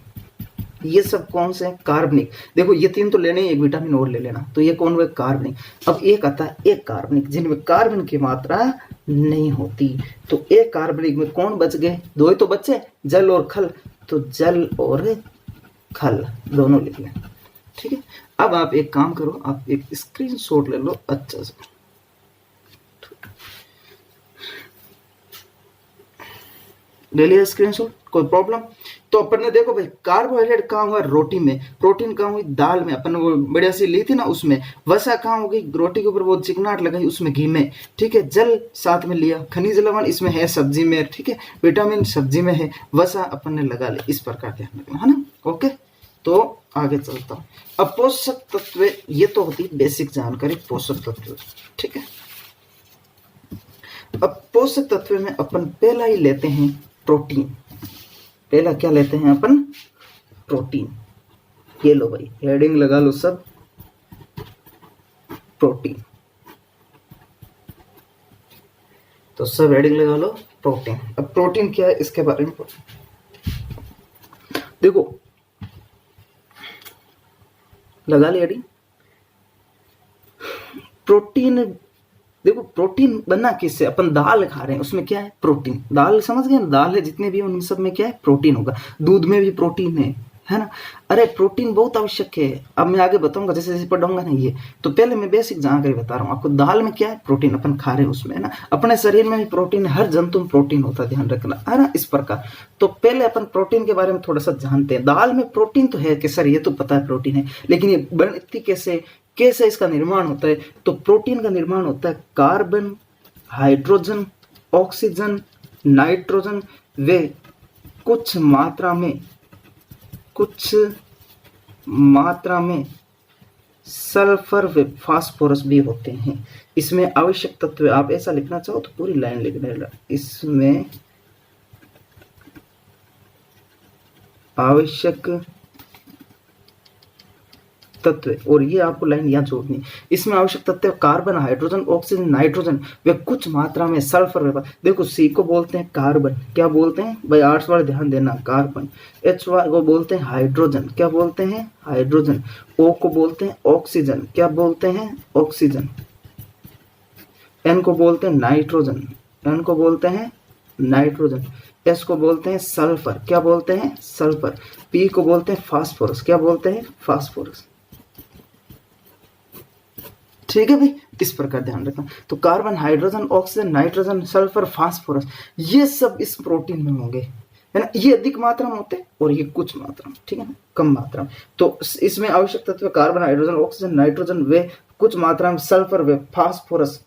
ये सब कौन से हैं कार्बनिक। देखो ये तीन तो लेने ही, एक विटामिन और ले लेना। तो ये कौन हुए कार्बनिक। अब एक आता है एक कार्बनिक, जिनमें कार्बन की मात्रा नहीं होती। तो एक कार्बनिक में कौन बच गए, दो ही तो बचे, जल और खल। तो जल और खल दोनों लिख लें। ठीक है, अब आप एक काम करो, आप एक स्क्रीनशॉट ले लो अच्छा से, ले लिया स्क्रीनशॉट, कोई प्रॉब्लम। तो अपन ने देखो भाई कार्बोहाइड्रेट कहाँ हुआ, रोटी में, प्रोटीन कहाँ हुई, दाल में, अपन वो बढ़िया सी ली थी ना उसमें, वसा कहाँ हो गई, रोटी के ऊपर वो चिकनाहट लगाई उसमें, घी में। ठीक है, जल साथ में लिया, खनिज लवण इसमें है सब्जी में, ठीक है, विटामिन सब्जी में है, वसा अपन ने लगा ले, इस प्रकार ध्यान रखना है ना। ओके, तो आगे चलता हूँ। अब पोषक तत्व, ये तो होती बेसिक जानकारी पोषक तत्व। ठीक है, अब पोषक तत्व में अपन पहला ही लेते हैं प्रोटीन। पहला क्या लेते हैं अपन, प्रोटीन। ये लो भाई हेडिंग लगा लो सब, प्रोटीन। तो सब हेडिंग लगा लो प्रोटीन। अब प्रोटीन क्या है इसके बारे में देखो, लगा ली हेडिंग। प्रोटीन, देखो प्रोटीन बना किससे, अपन दाल खा रहे हैं उसमें क्या है प्रोटीन, दाल समझ गए, दाल है जितने भी उन सब में क्या है प्रोटीन होगा, दूध में भी प्रोटीन है ना। अरे प्रोटीन बहुत आवश्यक है, अब मैं आगे बताऊंगा जैसे जैसे पढ़ाऊंगा ना ये। तो पहले मैं बेसिक जानकारी बता रहा हूँ आपको, दाल में क्या है प्रोटीन, अपन खा रहे हैं उसमें, है ना। अपने शरीर में भी प्रोटीन, हर जंतु में प्रोटीन होता है, ध्यान रखना है ना, इस प्रकार। तो पहले अपन प्रोटीन के बारे में थोड़ा सा जानते हैं। दाल में प्रोटीन तो है कि सर ये तो पता है प्रोटीन है, लेकिन ये बनती कैसे, कैसे इसका निर्माण होता है। तो प्रोटीन का निर्माण होता है कार्बन, हाइड्रोजन, ऑक्सीजन, नाइट्रोजन, वे कुछ मात्रा में सल्फर व फास्फोरस भी होते हैं। इसमें आवश्यक तत्व, आप ऐसा लिखना चाहो तो पूरी लाइन लिखना, इसमें आवश्यक तत्व, और ये आपको लाइन यहाँ जोड़नी। इसमें आवश्यक तत्व कार्बन, हाइड्रोजन, ऑक्सीजन, नाइट्रोजन, वे कुछ मात्रा में सल्फर। देखो सी को बोलते हैं कार्बन, क्या बोलते हैं भाई, आर्ट्स वाले ध्यान देना, कार्बन। एच को बोलते हैं हाइड्रोजन, क्या बोलते हैं हाइड्रोजन। ओ को बोलते हैं ऑक्सीजन, क्या बोलते हैं ऑक्सीजन। एन को बोलते हैं नाइट्रोजन, एन को बोलते हैं नाइट्रोजन। एस को बोलते हैं सल्फर, क्या बोलते हैं सल्फर। पी को बोलते हैं फास्फोरस, क्या बोलते हैं फास्फोरस। ठीक है भाई, इस प्रकार ध्यान रखना। तो carbon, hydrogen, oxygen, nitrogen, sulphur, phosphorus, ये सब इस प्रोटीन में होंगे, है ना। ये अधिक मात्रा में होते हैं और ये कुछ मात्रा में, ठीक है ना, कम मात्रा में। तो इसमें आवश्यक तत्व कार्बन, हाइड्रोजन, ऑक्सीजन, नाइट्रोजन, वे कुछ मात्रा में सल्फर व फास्फोरस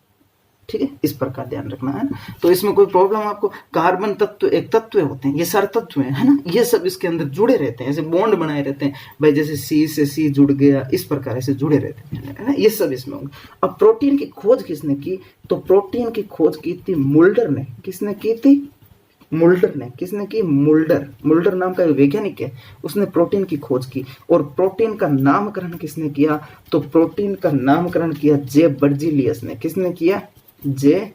ठीक है, इस प्रकार ध्यान रखना है ना। तो इसमें कोई प्रॉब्लम आपको, कार्बन तत्व एक तत्व होते हैं, ये सारे तत्व है ना, ये सब इसके अंदर जुड़े रहते हैं, ऐसे बॉन्ड बनाए रहते हैं भाई, जैसे सी से सी जुड़ गया, इस प्रकार से जुड़े रहते हैं है ना, ये सब इसमें होंगे। अब प्रोटीन की खोज किसने की, तो प्रोटीन की खोज की थी मुल्डर ने। किसने की थी, मुल्डर ने। किसने की, मुल्डर। मुल्डर नाम का वैज्ञानिक है, उसने प्रोटीन की खोज की। और प्रोटीन का नामकरण किसने किया, तो प्रोटीन का नामकरण किया जे बर्जीलियस ने। किसने किया, जे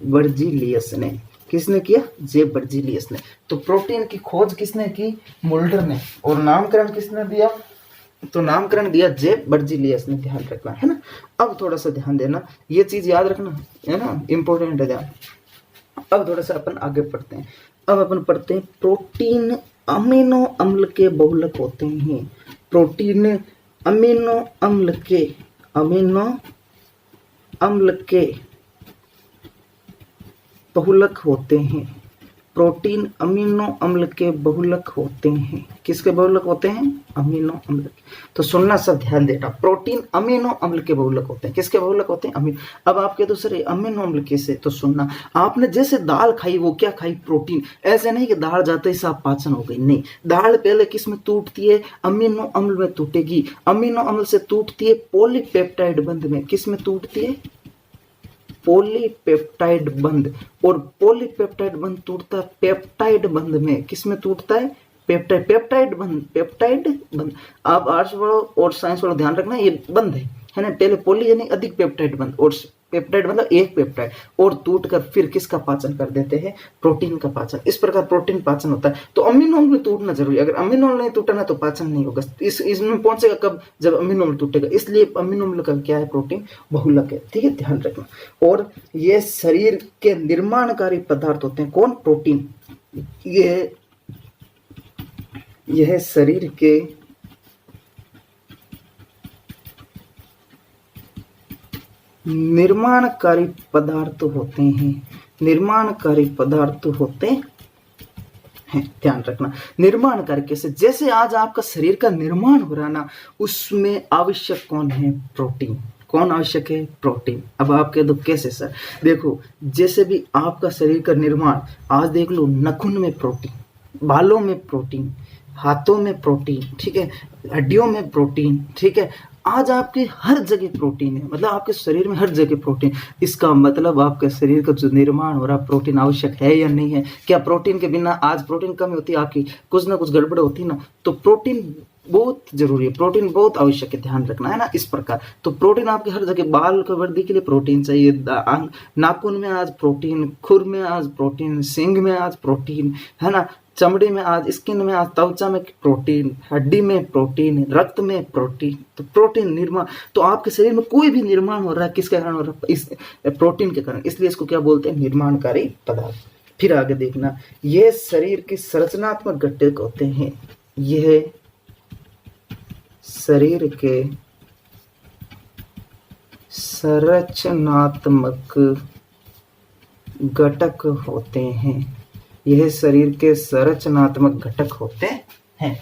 बर्जीलियस ने। किसने किया, जे बर्जीलियस ने। तो प्रोटीन की खोज किसने की, मुल्डर ने। और नामकरण किसने दिया, तो नामकरण दिया जे बर्जीलियस ने। ध्यान रखना है ना। अब थोड़ा सा ध्यान देना, ये चीज याद रखना है ना, इंपॉर्टेंट है ध्यान। अब थोड़ा सा अपन आगे पढ़ते हैं। अब अपन पढ़ते हैं प्रोटीन अमीनो अम्ल के बहुलक होते हैं। प्रोटीन अमीनो अम्ल के बहुलक होते हैं। प्रोटीन अमीनो अम्ल के बहुलक होते हैं। किसके बहुलक होते हैं, अमीनो अम्ल के। तो सुनना सब ध्यान देना, प्रोटीन अमीनो अम्ल के बहुलक होते हैं। किसके बहुलक होते हैं, अमीनो। अब आप कह दो सर अमीनो अम्ल कैसे, तो सुनना, आपने जैसे दाल खाई, वो क्या खाई, प्रोटीन। ऐसे नहीं कि दाल जाते ही साफ पाचन हो गई, नहीं, दाल पहले किस में टूटती है, अमीनो अम्ल में टूटेगी। अमीनो अम्ल से टूटती है पॉलीपेप्टाइड बंध में। किस में टूटती है, पॉलीपेप्टाइड बंध। और पॉलीपेप्टाइड बंध टूटता है पेप्टाइड बंध में। किस में टूटता है, पेप्टाइड बंध। आप आर्ट्स वालों और साइंस वालों ध्यान रखना, ये बंध है ना, पहले पॉली यानी अधिक पेप्टाइड बंध, और पेप्टाइड मतलब एक पेप्टाइड, और टूटकर फिर किसका पाचन कर देते हैं, प्रोटीन का पाचन। इस प्रकार प्रोटीन पाचन होता है। तो अमीनो अम्ल में टूटना जरूरी है, अगर अमीनो अम्ल नहीं टूटा ना तो पाचन नहीं होगा। इसमें पहुंचेगा कब, जब अमीनो अम्ल टूटेगा। इसलिए अमीनो अम्ल का क्या है, प्रोटीन बहुलक है, ठीक है, ध्यान रखना। और ये शरीर के निर्माणकारी पदार्थ होते हैं। कौन, प्रोटीन। यह शरीर के निर्माणकारी पदार्थ होते हैं। निर्माणकारी पदार्थ होते हैं, ध्यान रखना। निर्माणकारी कैसे, जैसे आज आपका शरीर का निर्माण हो रहा ना, उसमें आवश्यक कौन है, प्रोटीन। कौन आवश्यक है, प्रोटीन। अब आप कह दो कैसे सर, देखो जैसे भी आपका शरीर का निर्माण, आज देख लो नखून में प्रोटीन, बालों में प्रोटीन, हाथों में प्रोटीन, ठीक है, हड्डियों में प्रोटीन, ठीक है, आज आपके हर जगह प्रोटीन है, मतलब आपके शरीर में हर जगह प्रोटीन। इसका मतलब आपके शरीर का जो निर्माण हो रहा, प्रोटीन आवश्यक है या नहीं है। क्या प्रोटीन के बिना, आज प्रोटीन कमी होती है आपकी, कुछ ना कुछ गड़बड़ होती है ना, तो प्रोटीन बहुत जरूरी है, प्रोटीन बहुत आवश्यक है, ध्यान रखना है ना, इस प्रकार। तो प्रोटीन आपके हर जगह, बाल की वृद्धि के लिए प्रोटीन चाहिए, नाखून में आज प्रोटीन, खुर में आज प्रोटीन, सींग में आज प्रोटीन, है ना, चमड़ी में आज, स्किन में आज, त्वचा में प्रोटीन, हड्डी में प्रोटीन, रक्त में प्रोटीन। तो प्रोटीन निर्माण, तो आपके शरीर में कोई भी निर्माण हो रहा है किसके कारण हो रहा है, इस प्रोटीन के कारण। इसलिए इसको क्या बोलते हैं, निर्माणकारी पदार्थ। फिर आगे देखना, ये शरीर के संरचनात्मक घटक होते हैं। यह शरीर के संरचनात्मक घटक होते हैं। यह शरीर के संरचनात्मक घटक होते हैं।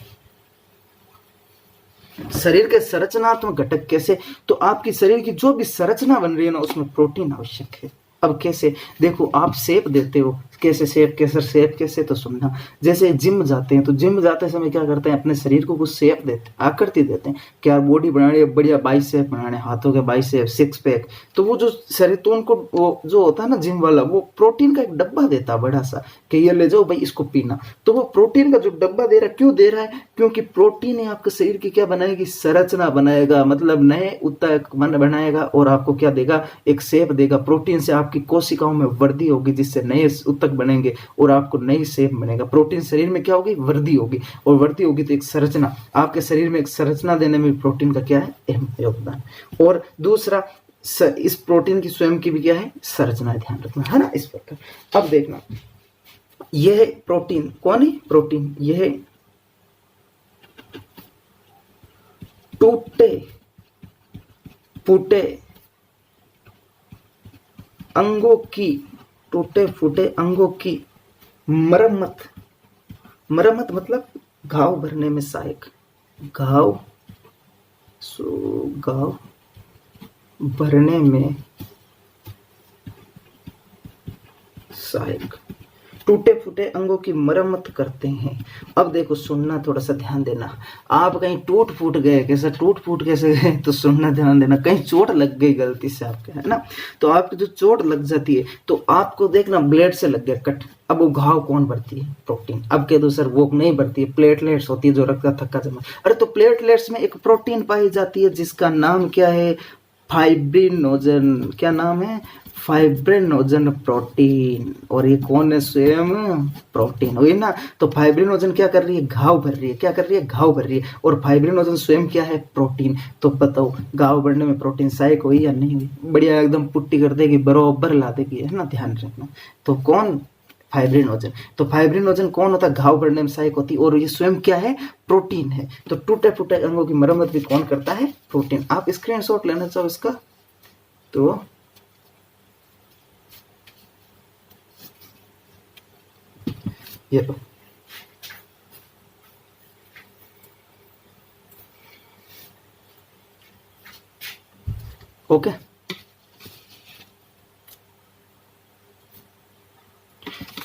शरीर के संरचनात्मक घटक कैसे, तो आपकी शरीर की जो भी संरचना बन रही है ना, उसमें प्रोटीन आवश्यक है। अब कैसे, देखो आप शेप देते हो, कैसे शेप, कैसे शेप कैसे, तो सुनना, जैसे जिम जाते हैं, तो जिम जाते समय क्या करते हैं, अपने शरीर को कुछ शेप देते हैं, आकृति देते हैं। क्या बॉडी बनानी है, बढ़िया बाइसेप बनाने, हाथों के बाइसेप, सिक्स पैक, तो वो जो शरीर, तो उनको वो जो होता है ना जिम वाला, वो प्रोटीन का एक डब्बा देता है बड़ा सा, कि ये ले जाओ भाई इसको पीना। तो वो प्रोटीन का जो डब्बा दे रहा है, क्यों दे रहा है, क्योंकि प्रोटीन है आपके शरीर की क्या बनाएगी, संरचना बनाएगा, मतलब नए ऊतक बनाएगा, और आपको क्या देगा, एक शेप देगा। प्रोटीन से आपकी कोशिकाओं में वृद्धि होगी, जिससे नए ऊतक बनेंगे और आपको नई शेप बनेगा। प्रोटीन शरीर में क्या होगी, वृद्धि होगी, और वृद्धि होगी तो एक संरचना, आपके शरीर में एक संरचना देने में प्रोटीन का क्या है, अहम योगदान। और दूसरा, इस प्रोटीन की स्वयं की भी क्या है, संरचना, ध्यान रखना है ना, इस प्रकार। अब देखना, यह प्रोटीन कौन है, प्रोटीन, यह टूटे फूटे अंगों की, टूटे फूटे अंगों की मरम्मत मतलब घाव भरने में सहायक, घाव भरने में सहायक। टूटे फूटे अंगों की मरम्मत करते हैं। अब देखो सुनना, थोड़ा सा ध्यान देना। आप कहीं टूट फूट गए, कैसे टूट फूट कैसे गए, तो सुनना ध्यान देना। कहीं चोट लग गई गलती से आपके, है ना, तो आपकी जो चोट लग जाती है तो आपको देखना ब्लेड से लग गया कट। अब वो घाव कौन भरती है? प्रोटीन। अब कह दो सर वो नहीं भरती है, प्लेटलेट्स होती है जो रक्त का थक्का जमा। अरे तो प्लेटलेट्स में एक प्रोटीन पाई जाती है जिसका नाम क्या है? फाइब्रिनोजन। क्या नाम है? Fibrinogen protein. और ये कौन है? स्वयं प्रोटीन, हुई ना। तो फाइब्रिनोजन क्या कर रही है? घाव भर रही है। क्या कर रही है? घाव भर रही है। और फाइब्रिनोजन स्वयं क्या है? प्रोटीन। तो बताओ घाव भरने में प्रोटीन सहायक हुई या नहीं हुई? बढ़िया एकदम पुट्टी कर देगी, बरोबर ला देगी, है ना, ध्यान रखना। तो कौन? फाइब्रिनोजन। तो फाइब्रिनोजन कौन होता है? घाव भरने में सहायक होती है, और ये स्वयं क्या है? प्रोटीन है। तो टूटे फूटे अंगों की मरम्मत भी कौन करता है? प्रोटीन। आप स्क्रीनशॉट लेना चाहो इसका तो ये लो। ओके,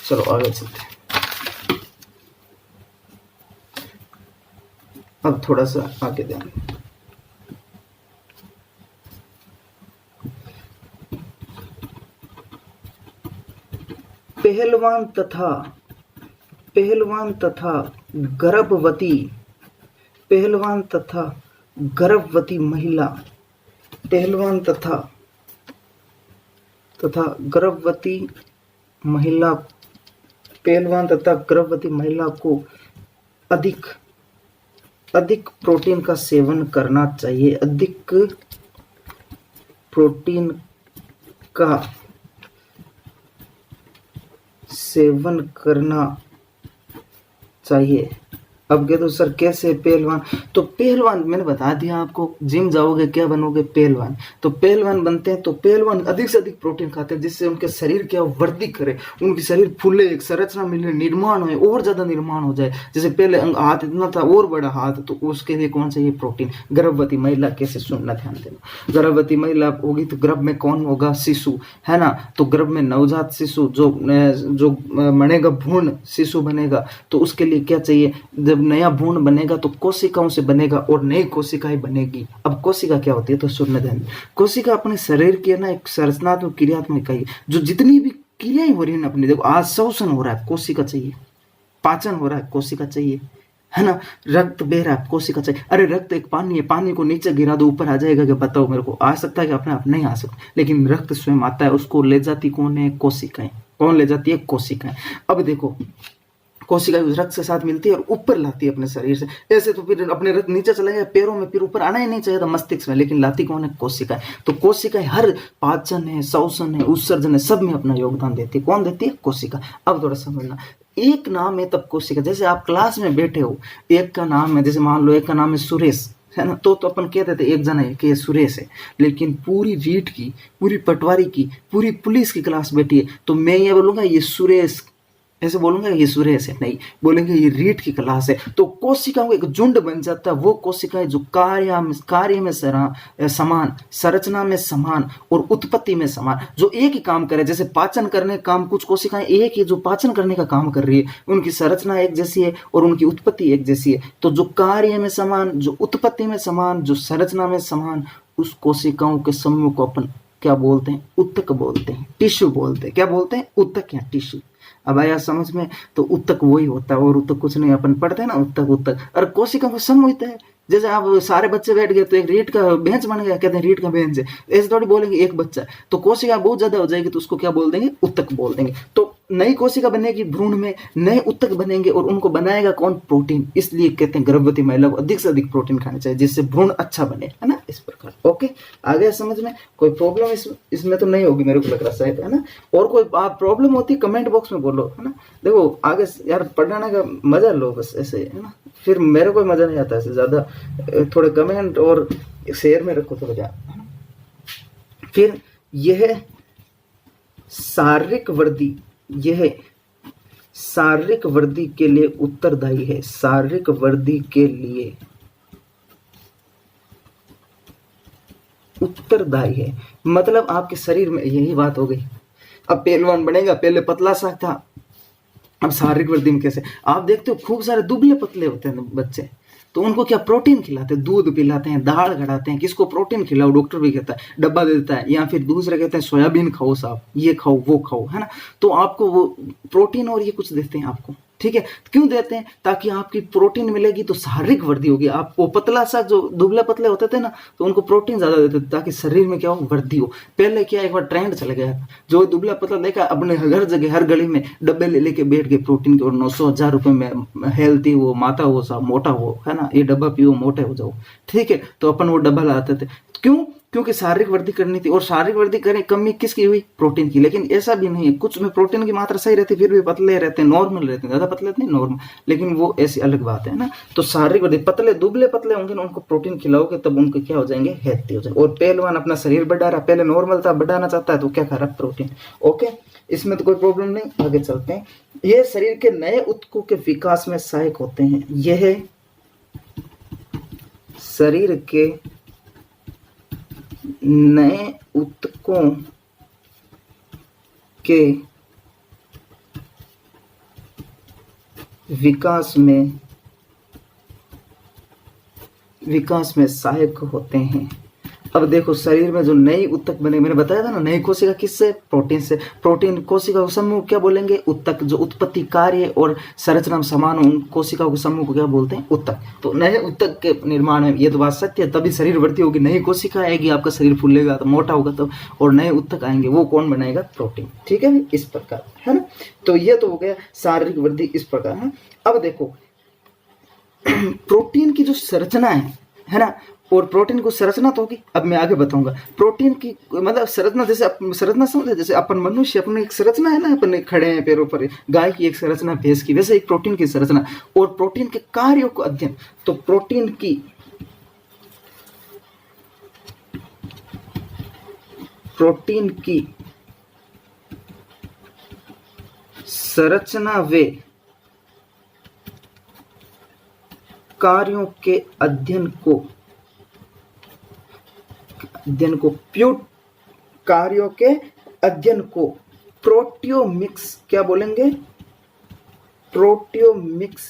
चलो आगे चलते हैं। अब थोड़ा सा आगे ध्यान। पहलवान तथा गर्भवती पहलवान तथा गर्भवती महिला पहलवान तथा गर्भवती महिला पहलवान तथा गर्भवती महिला को अधिक प्रोटीन का सेवन करना चाहिए। अधिक प्रोटीन का सेवन करना चाहिए। अब कह दो सर कैसे पहलवान? तो पहलवान मैंने बता दिया आपको, जिम जाओगे क्या बनोगे? पहलवान। तो पहलवान बनते हैं तो पहलवान अधिक से अधिक प्रोटीन खाते हैं जिससे उनके शरीर क्या वृद्धि करे, उनकी शरीर फूले, एक संरचना मिले, निर्माण हो, और ज्यादा निर्माण हो जाए। जैसे पहले हाथ इतना था और बड़ा हाथ, तो उसके लिए कौन चाहिए? प्रोटीन। गर्भवती महिला कैसे? सुनना ध्यान देना। गर्भवती महिला होगी तो गर्भ में कौन होगा? शिशु, है ना। तो गर्भ में नवजात शिशु जो बनेगा, भ्रूण शिशु बनेगा, तो उसके लिए क्या चाहिए? जब नया भ्रूण बनेगा तो कोशिकाओं से बनेगा और नई कोशिकाएं बनेगी। अब कोशिका क्या होती है? तो सुनने ध्यान। कोशिका अपने शरीर की ना एक संरचनात्मक क्रियात्मक इकाई, जो जितनी भी क्रियाएं हो रही है अपनी, देखो आज श्वसन हो रहा है, कोशिका चाहिए। पाचन हो रहा है, कोशिका चाहिए, है ना। रक्त बह रहा है, कोशिका चाहिए। अरे रक्त एक पानी है, पानी को नीचे गिरा दो ऊपर आ जाएगा क्या? बताओ मेरे को। आ सकता है कि अपने आप? नहीं आ सकता। लेकिन रक्त स्वयं आता है, उसको ले जाती कौन है? कोशिकाएं। कौन ले जाती है? कोशिकाएं। अब देखो कोशिका उस रक्त के साथ मिलती है और ऊपर लाती है अपने शरीर से। ऐसे तो फिर अपने रक्त नीचे चला गया पैरों में, फिर ऊपर आना ही नहीं चाहिए था मस्तिष्क में, लेकिन लाती कौन है? कोशिकाएं। तो कोशिकाएं हर पाचन है, श्वसन है, उत्सर्जन है, सब में अपना योगदान देती है। कौन देती है? कोशिका। अब थोड़ा समझना, एक नाम है तब कोशिका। जैसे आप क्लास में बैठे हो, एक का नाम है, जैसे मान लो एक का नाम है सुरेश, है ना, तो अपन कहते थे एक जना है कि ये सुरेश है। लेकिन पूरी रीट की, पूरी पटवारी की, पूरी पुलिस की क्लास बैठी है, तो मैं ये बोलूंगा ये सुरेश, ऐसे बोलूंगा ये सुरेश है? नहीं, बोलेंगे ये रीट की क्लास है। तो कोशिकाओं का एक झुंड बन जाता है। वो कोशिकाएं जो कार्य में समान, संरचना में समान और उत्पत्ति में समान, जो एक ही काम करे। जैसे पाचन करने का काम कुछ कोशिकाएं एक ही जो पाचन करने का काम कर रही है, उनकी संरचना एक जैसी है और उनकी उत्पत्ति एक जैसी है। तो जो कार्य में समान, जो उत्पत्ति में समान, जो संरचना में समान, उस कोशिकाओं के समूह को अपन क्या बोलते हैं? ऊतक बोलते हैं, टिश्यू बोलते हैं। क्या बोलते हैं? ऊतक या टिश्यू। अब आया समझ में? तो ऊतक वही होता है और ऊतक कुछ नहीं, अपन पढ़ते हैं ना ऊतक। और कोशिका को समूह होता है। जैसे आप सारे बच्चे बैठ गए तो एक रीट का बेंच बन गया, कहते हैं रीट का बेंच है। ऐसे थोड़ी बोलेंगे एक बच्चा, तो कोशिका बहुत ज्यादा हो जाएगी, तो उसको क्या बोल देंगे? ऊतक बोल देंगे। तो नई कोशिका बनेगी भ्रूण में, नए ऊतक बनेंगे और उनको बनाएगा कौन? प्रोटीन। इसलिए कहते हैं गर्भवती महिला को अधिक से अधिक प्रोटीन खाना चाहिए जिससे भ्रूण अच्छा बने, है ना, इस प्रकार। ओके, आ गया समझ में? कोई प्रॉब्लम इसमें तो नहीं होगी मेरे को लग रहा शायद, है ना। और कोई प्रॉब्लम होती कमेंट बॉक्स में बोलो, है ना। देखो आगे यार पढ़ने का मजा लो बस, ऐसे, है ना। फिर मेरे को मजा नहीं आता ऐसे ज्यादा, थोड़े कमेंट और शेयर में रखो थोड़ा ज्यादा। फिर यह शारीरिक वृद्धि के लिए उत्तरदायी है। शारीरिक वृद्धि के लिए उत्तरदायी है, मतलब आपके शरीर में, यही बात हो गई, अब पहलवान बनेगा, पहले पतला सा था, अब शारीरिक वृद्धि में कैसे आप देखते हो खूब सारे दुबले पतले होते हैं बच्चे, तो उनको क्या प्रोटीन खिलाते हैं, दूध पिलाते हैं, दाल खिलाते हैं, किसको प्रोटीन खिलाओ, डॉक्टर भी कहता है डब्बा दे देता है, या फिर दूसरे कहते हैं सोयाबीन खाओ साहब, ये खाओ वो खाओ, है ना। तो आपको वो प्रोटीन और ये कुछ देते हैं आपको, ठीक है। क्यों देते हैं? ताकि आपकी प्रोटीन मिलेगी तो शारीरिक वृद्धि होगी। आप वो पतला सा जो दुबले पतले होते थे ना, तो उनको प्रोटीन ज्यादा देते थे ताकि शरीर में क्या हो, वृद्धि हो। पहले क्या एक बार ट्रेंड चल गया था, जो दुबला पतला देखा अपने हर जगह हर गली में डब्बे ले लेके बैठ गए प्रोटीन के, और 900-1000 रुपए में हेल्थी हो, माता हो, सा मोटा हो, है ना, ये डब्बा पियो मोटे हो जाओ, ठीक है। तो अपन वो डब्बा लाते थे, क्यों? क्योंकि शारीरिक वृद्धि करनी थी, और शारीरिक वृद्धि करें कमी किसकी हुई, प्रोटीन की। लेकिन ऐसा भी नहीं है, कुछ में प्रोटीन की मात्रा सही रहती, फिर भी पतले रहते हैं, नॉर्मल रहते हैं, ज्यादा पतले नहीं, नॉर्मल, लेकिन वो ऐसी अलग बात है ना। तो शारीरिक वृद्धि, पतले दुबले पतले होंगे ना, उनको प्रोटीन खिलाओगे तब उनको क्या हो जाएंगे, हेल्थी हो जाएंगे। और पहलवान अपना शरीर बढ़ा रहा, पहले नॉर्मल था, बढ़ाना चाहता है तो क्या कर रहा, प्रोटीन। ओके, इसमें तो कोई प्रॉब्लम नहीं, आगे चलते हैं। ये शरीर के नए ऊतकों के विकास में सहायक होते हैं। यह शरीर के नए ऊतकों के विकास में सहायक होते हैं। अब देखो, शरीर में जो नई ऊतक बने, मैंने बताया था ना, नई कोशिका किससे, प्रोटीन से। प्रोटीन कोशिका को समूह क्या बोलेंगे, ऊतक। जो उत्पत्ति, कार्य और संरचना में समान हो, उन कोशिका को समूह को क्या बोलते हैं, ऊतक। तो नए ऊतक के निर्माण में, ये तो बात सत्य है, तभी शरीर वृद्धि होगी, नई कोशिका आएगी, आपका शरीर फूलेगा तो मोटा होगा तब, और नए ऊतक आएंगे, वो कौन बनाएगा, प्रोटीन, ठीक है। इस प्रकार, है ना। तो ये तो हो गया शारीरिक वृद्धि, इस प्रकार है। अब देखो प्रोटीन की जो संरचना है ना, और प्रोटीन को संरचना तो होगी, अब मैं आगे बताऊंगा प्रोटीन की मतलब संरचना। जैसे संरचना समझे, जैसे अपन मनुष्य, अपनी एक संरचना है ना, अपन खड़े हैं पैरों पर, गाय की एक संरचना, भैंस की, वैसे एक प्रोटीन की संरचना। और प्रोटीन के कार्यों को अध्ययन, तो प्रोटीन की संरचना वे कार्यों के अध्ययन को कार्यों के अध्ययन को प्रोटियोमिक्स क्या बोलेंगे, प्रोटियोमिक्स।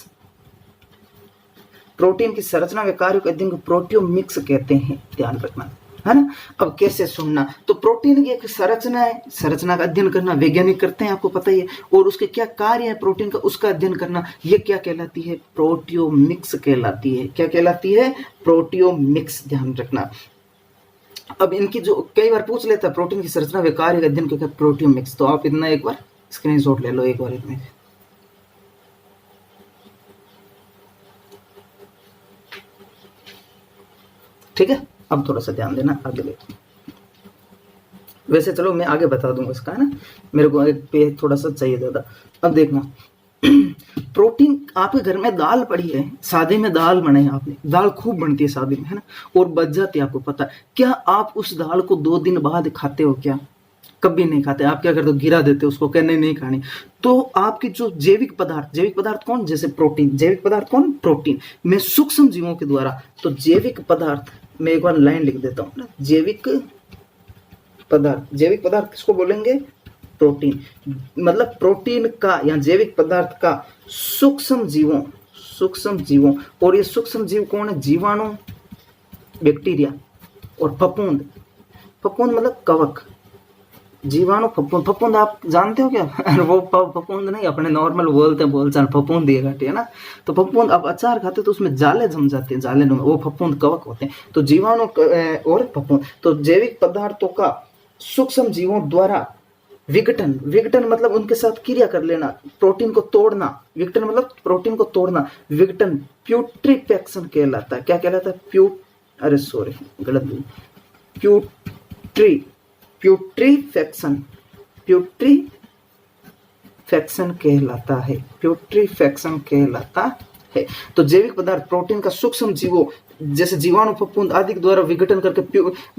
प्रोटीन की संरचना के कार्यों के अध्ययन को प्रोटियोमिक्स कहते हैं, ध्यान रखना, है ना। अब कैसे सुनना, तो प्रोटीन की एक संरचना है, संरचना का अध्ययन करना वैज्ञानिक करते हैं, आपको पता ही है। और उसके क्या कार्य है प्रोटीन का, उसका अध्ययन करना, ये क्या कहलाती है, प्रोटियोमिक्स कहलाती है। क्या कहलाती है, प्रोटियोमिक्स, ध्यान रखना। अब इनकी जो कई बार पूछ लेता है, प्रोटीन की संरचना व कार्य का अध्ययन क्या, प्रोटियोमिक्स। तो आप इतना एक बार स्क्रीनशॉट ले लो, एक बार इतने, ठीक है। अब थोड़ा सा ध्यान देना, आगे देखो। वैसे चलो मैं आगे बता दूंगा इसका, है ना, मेरे को एक पेज थोड़ा सा चाहिए ज्यादा। अब देखना प्रोटीन, आपके घर में दाल पड़ी है, सादे में दाल बनाई आपने, दाल खूब बनती है सादे में, है ना, और बच जाती है, आपको पता है। क्या आप उस दाल को 2 दिन बाद खाते हो क्या? कभी नहीं खाते। आप क्या करते हो, गिरा देते हो उसको, कहने नहीं खानी। तो आपके जो जैविक पदार्थ कौन, जैसे प्रोटीन, जैविक पदार्थ कौन, प्रोटीन में सूक्ष्म जीवों के द्वारा। तो जैविक पदार्थ, मैं एक बार लाइन लिख देता हूँ ना, जैविक पदार्थ किसको बोलेंगे, प्रोटीन। मतलब प्रोटीन का या जैविक पदार्थ का सूक्ष्म जीवों, और ये सूक्ष्म जीव कौन है, जीवाणु, बैक्टीरिया और फफूंद मतलब कवक, जीवाणु, फफूंद आप जानते हो क्या? वो फफूंद नहीं, अपने नॉर्मल बोलते हैं बोलचाल, फफूंद दिए घाटे, है ना। तो फफूंद आप अचार खाते तो उसमें जाले जम जाते हैं, जाले में वो फफूंद कवक होते हैं। तो जीवाणु और फफूंद, तो जैविक पदार्थों का सूक्ष्म जीवों द्वारा विघटन मतलब उनके साथ क्रिया कर लेना, प्रोटीन को तोड़ना। विघटन मतलब प्रोटीन को तोड़ना, विघटन प्यूट्रीफैक्शन कहलाता है। क्या कहलाता है, प्यूट्रीफैक्शन कहलाता है। तो जैविक पदार्थ प्रोटीन का सूक्ष्म जीवों जैसे जीवाणु, फफूंद आदि के द्वारा विघटन करके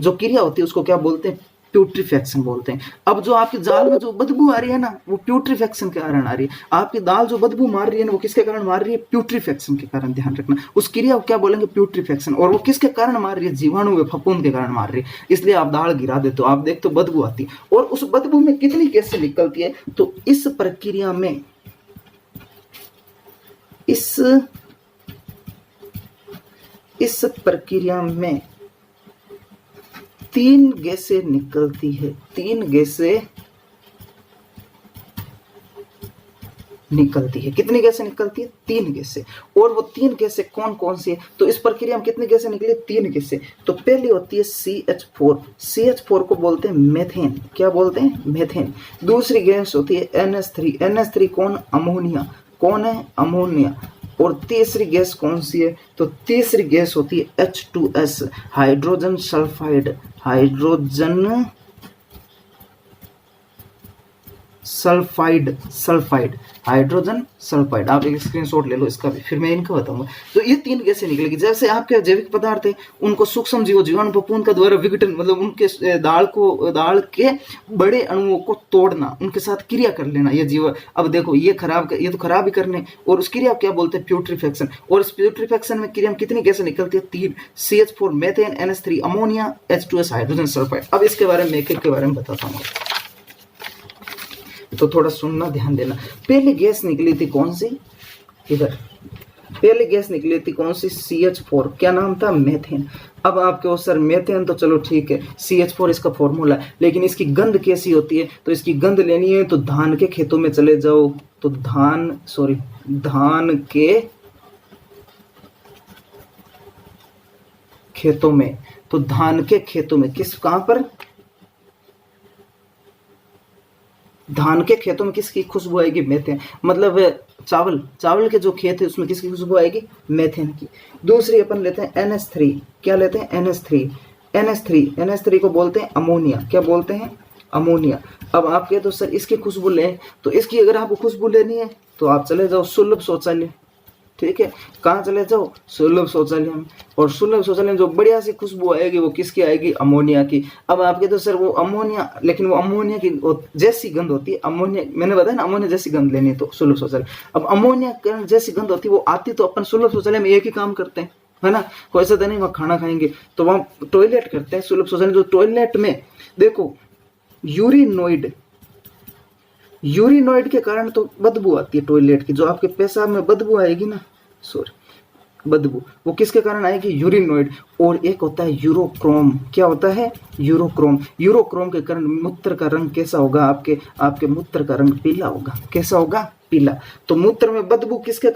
जो क्रिया होती है उसको क्या बोलते हैं, प्यूट्रीफेक्शन बोलते हैं। अब जो आपकी दाल में जो बदबू आ रही है ना, वो प्यूट्रीफेक्शन के कारण आ रही है। आपकी दाल जो बदबू मार रही है ना, वो किसके कारण मार रही है? प्यूट्रीफेक्शन के कारण। ध्यान रखना, उस क्रिया को क्या बोलेंगे? प्यूट्रीफेक्शन। और वो किसके कारण मार रही है? जीवाणु व फफूंद के कारण मार रही है। इसलिए आप दाल गिरा देते हो, आप देखते हो बदबू आती है। और उस बदबू में कितनी गैसें निकलती है? तो इस प्रक्रिया में इस प्रक्रिया में 3 गैसें निकलती है। 3 गैसें निकलती है। कितनी गैसें निकलती है? 3 गैसें। और वो 3 गैसें कौन कौन सी है? तो इस प्रक्रिया में कितनी गैसें निकली? 3 गैसें। तो पहली होती है CH4। CH4 को बोलते हैं मेथेन। क्या बोलते हैं? मेथेन। दूसरी गैस होती है NH3। NH3 कौन? अमोनिया। कौन है? अमोनिया। और तीसरी गैस कौन सी है? तो तीसरी गैस होती है H2S, hydrogen sulphide. Hydrogen sulphide hydrogen sulphide. आप एक स्क्रीनशॉट ले लो इसका भी, फिर मैं इनका बताऊंगा। तो ये 3 गैसें निकलेगी। जैसे आपके जैविक पदार्थ है, उनको सूक्ष्म जीव, जीवाणु, फफूंद का द्वारा विघटन, मतलब उनके दाल के बड़े अणुओं को तोड़ना, उनके साथ क्रिया कर लेना। ये जीव, अब देखो ये तो खराब ही करने, और उस क्रिया क्या बोलते हैं? प्यूट्रीफेक्शन। और इस प्यूट्रीफेक्शन में क्रिया में कितनी गैसें निकलती है? 3। CH4 methane, NH3 ammonia, H2S hydrogen sulphide. अब इसके बारे में एक-एक के बारे में बताता हूँ, तो थोड़ा सुनना, ध्यान देना। पहली गैस निकली थी कौन सी? इधर पहली गैस निकली थी कौन सी? CH4। क्या नाम था? मेथेन। अब आपके वो सर मेथेन तो चलो ठीक है, CH4 इसका फॉर्मूला है, लेकिन इसकी गंध कैसी होती है? तो इसकी गंध लेनी है तो धान के खेतों में चले जाओ। तो धान के खेतों में, तो धान के खेतों में कहां पर? धान के खेतों में किसकी खुशबू आएगी? मेथेन। मतलब चावल के जो खेत है उसमें किसकी खुशबू आएगी? मेथेन की। दूसरी अपन लेते हैं NH3। क्या लेते हैं? NH3 को बोलते हैं अमोनिया। क्या बोलते हैं? अमोनिया। अब आप कहते हो सर इसकी खुशबू लें, तो इसकी अगर आपको खुशबू लेनी है तो आप चले जाओ सुलभ शौचालय। ठीक है, कहाँ चले जाओ? सुलभ शौचालय में। और सुलभ शौचालय में जो बढ़िया सी खुशबू आएगी वो किसकी आएगी? अमोनिया की। अब आप कहते हो सर वो अमोनिया, लेकिन वो अमोनिया की जैसी गंध होती है। अमोनिया, मैंने बताया ना, अमोनिया जैसी गंध लेनी तो सुलभ शौचालय। अब अमोनिया जैसी गंध होती है, वो आती तो अपन सुलभ शौचालय में एक ही काम करते हैं, है ना? कोई ऐसा तो नहीं वहाँ खाना खाएंगे, तो वहाँ टॉयलेट करते हैं। सुलभ शौचालय, जो टॉयलेट में देखो यूरिनॉइड के कारण तो बदबू आती है टॉयलेट की। जो आपके पेशाब में बदबू आएगी ना, बदबू, वो किसके कारण आएगी? यूरिनॉइड। और एक होता है यूरोक्रोम। क्या होता है? यूरोक्रोम के कारण मूत्र का रंग कैसा होगा? आपके मूत्र का रंग पीला होगा। कैसा होगा? पीला। तो मूत्र में बदबू किसके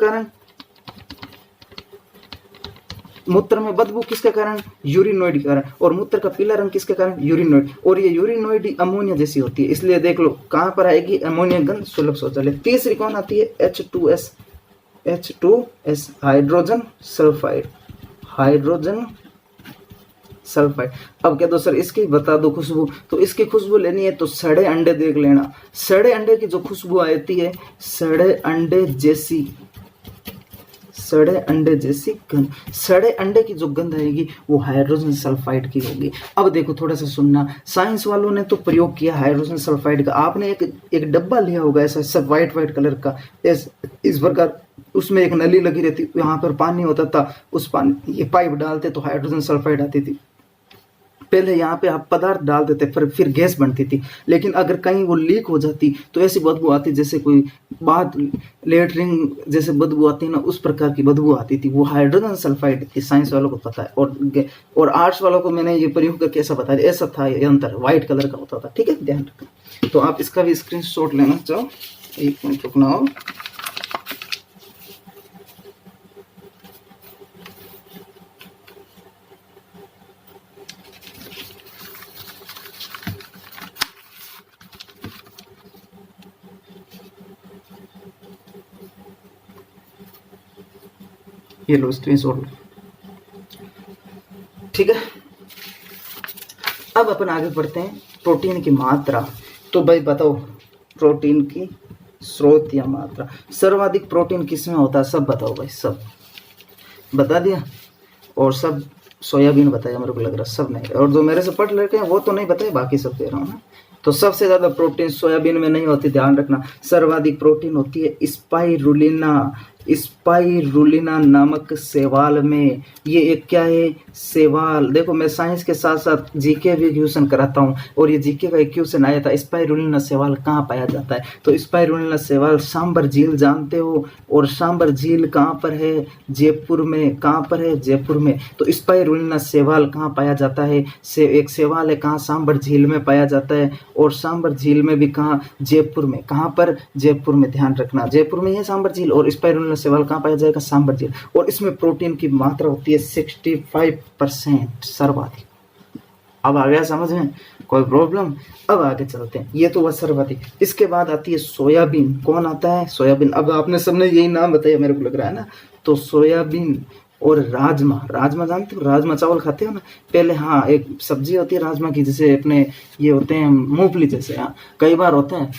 कारण? यूरिनॉइड के कारण। और मूत्र का पीला रंग किसके कारण? यूरिनॉइड। और ये यूरिनॉइड अमोनिया जैसी होती है, इसलिए देख लो कहां पर आएगी अमोनिया गंध? सुलभ शौचालय। तीसरी कौन आती है? H2S hydrogen sulphide. अब क्या दो सर इसकी बता दो खुशबू, तो इसकी खुशबू लेनी है तो सड़े अंडे देख लेना। सड़े अंडे की जो खुशबू आती है, सड़े अंडे जैसी गंध, सड़े अंडे की जो गंध आएगी वो हाइड्रोजन सल्फाइड की होगी। अब देखो थोड़ा सा सुनना, साइंस वालों ने तो प्रयोग किया हाइड्रोजन सल्फाइड का। आपने एक डब्बा लिया होगा ऐसा सब व्हाइट कलर का, इस प्रकार, उसमें एक नली लगी रहती, यहाँ पर पानी होता था, उस पानी ये पाइप डालते तो हाइड्रोजन सल्फाइड आती थी। पहले यहाँ पे आप पदार्थ डाल देते, फिर गैस बनती थी। लेकिन अगर कहीं वो लीक हो जाती तो ऐसी बदबू आती जैसे कोई बात लेटरिन जैसे बदबू आती है ना, उस प्रकार की बदबू आती थी। वो हाइड्रोजन सल्फाइड थी। साइंस वालों को पता है, और आर्ट्स वालों को मैंने ये प्रयोग करके ऐसा बताया, ऐसा था ये अंतर, व्हाइट कलर का होता था। ठीक है, ध्यान रखना। तो आप इसका भी स्क्रीनशॉट लेना चाहो, एक मिनट रुकना हो। ये लो स्क्रीनशॉट। ठीक है, अब अपन आगे बढ़ते हैं प्रोटीन की मात्रा। तो भाई बताओ प्रोटीन की स्रोत या मात्रा, सर्वाधिक प्रोटीन किसमें होता है? सब बताओ भाई, सब बता दिया। और सब सोयाबीन बताया मेरे को लग रहा, सब नहीं, और जो मेरे से पढ़ लड़के हैं वो तो नहीं बताए, बाकी सब दे रहा हूँ ना। तो सबसे ज्यादा प्रोटीन सोयाबीन में नहीं होती, ध्यान रखना। सर्वाधिक प्रोटीन होती है स्पाइरुलिना नामक शैवाल में। ये एक क्या है, शैवाल। देखो मैं साइंस के साथ साथ जीके भी क्वेश्चन कराता हूँ, और ये जीके का एक क्वेश्चन आया था, स्पाइरुलिना शैवाल कहाँ पाया जाता है। तो स्पाइरुलिना शैवाल सांबर झील जानते हो, और सांबर झील कहाँ पर है, जयपुर में। कहाँ पर है, जयपुर में। तो स्पाइरुलिना शैवाल कहाँ पाया जाता है, एक शैवाल है, कहाँ, सांबर झील में पाया जाता है, और सांबर झील में भी कहाँ, जयपुर में। कहाँ पर, जयपुर में, ध्यान रखना, जयपुर में है सांबर झील। और स्पाइरुलिना शैवाल कहाँ पाया जाएगा, सांबर झील। और इसमें प्रोटीन की मात्रा होती है 65% सर्वाधिक। अब आ गया समझ में, कोई प्रॉब्लम। अब आगे चलते हैं, ये तो वह सर्वाधिक। इसके बाद आती है सोयाबीन। कौन आता है, सोयाबीन। अब आपने सबने यही नाम बताया मेरे को लग रहा है ना। तो सोयाबीन और राजमा। राजमा जानते हो, राजमा चावल खाते हो ना पहले। हाँ, एक सब्जी होती है राजमा की, जैसे अपने ये होते हैं मूंगफली जैसे। हाँ, कई बार होते हैं,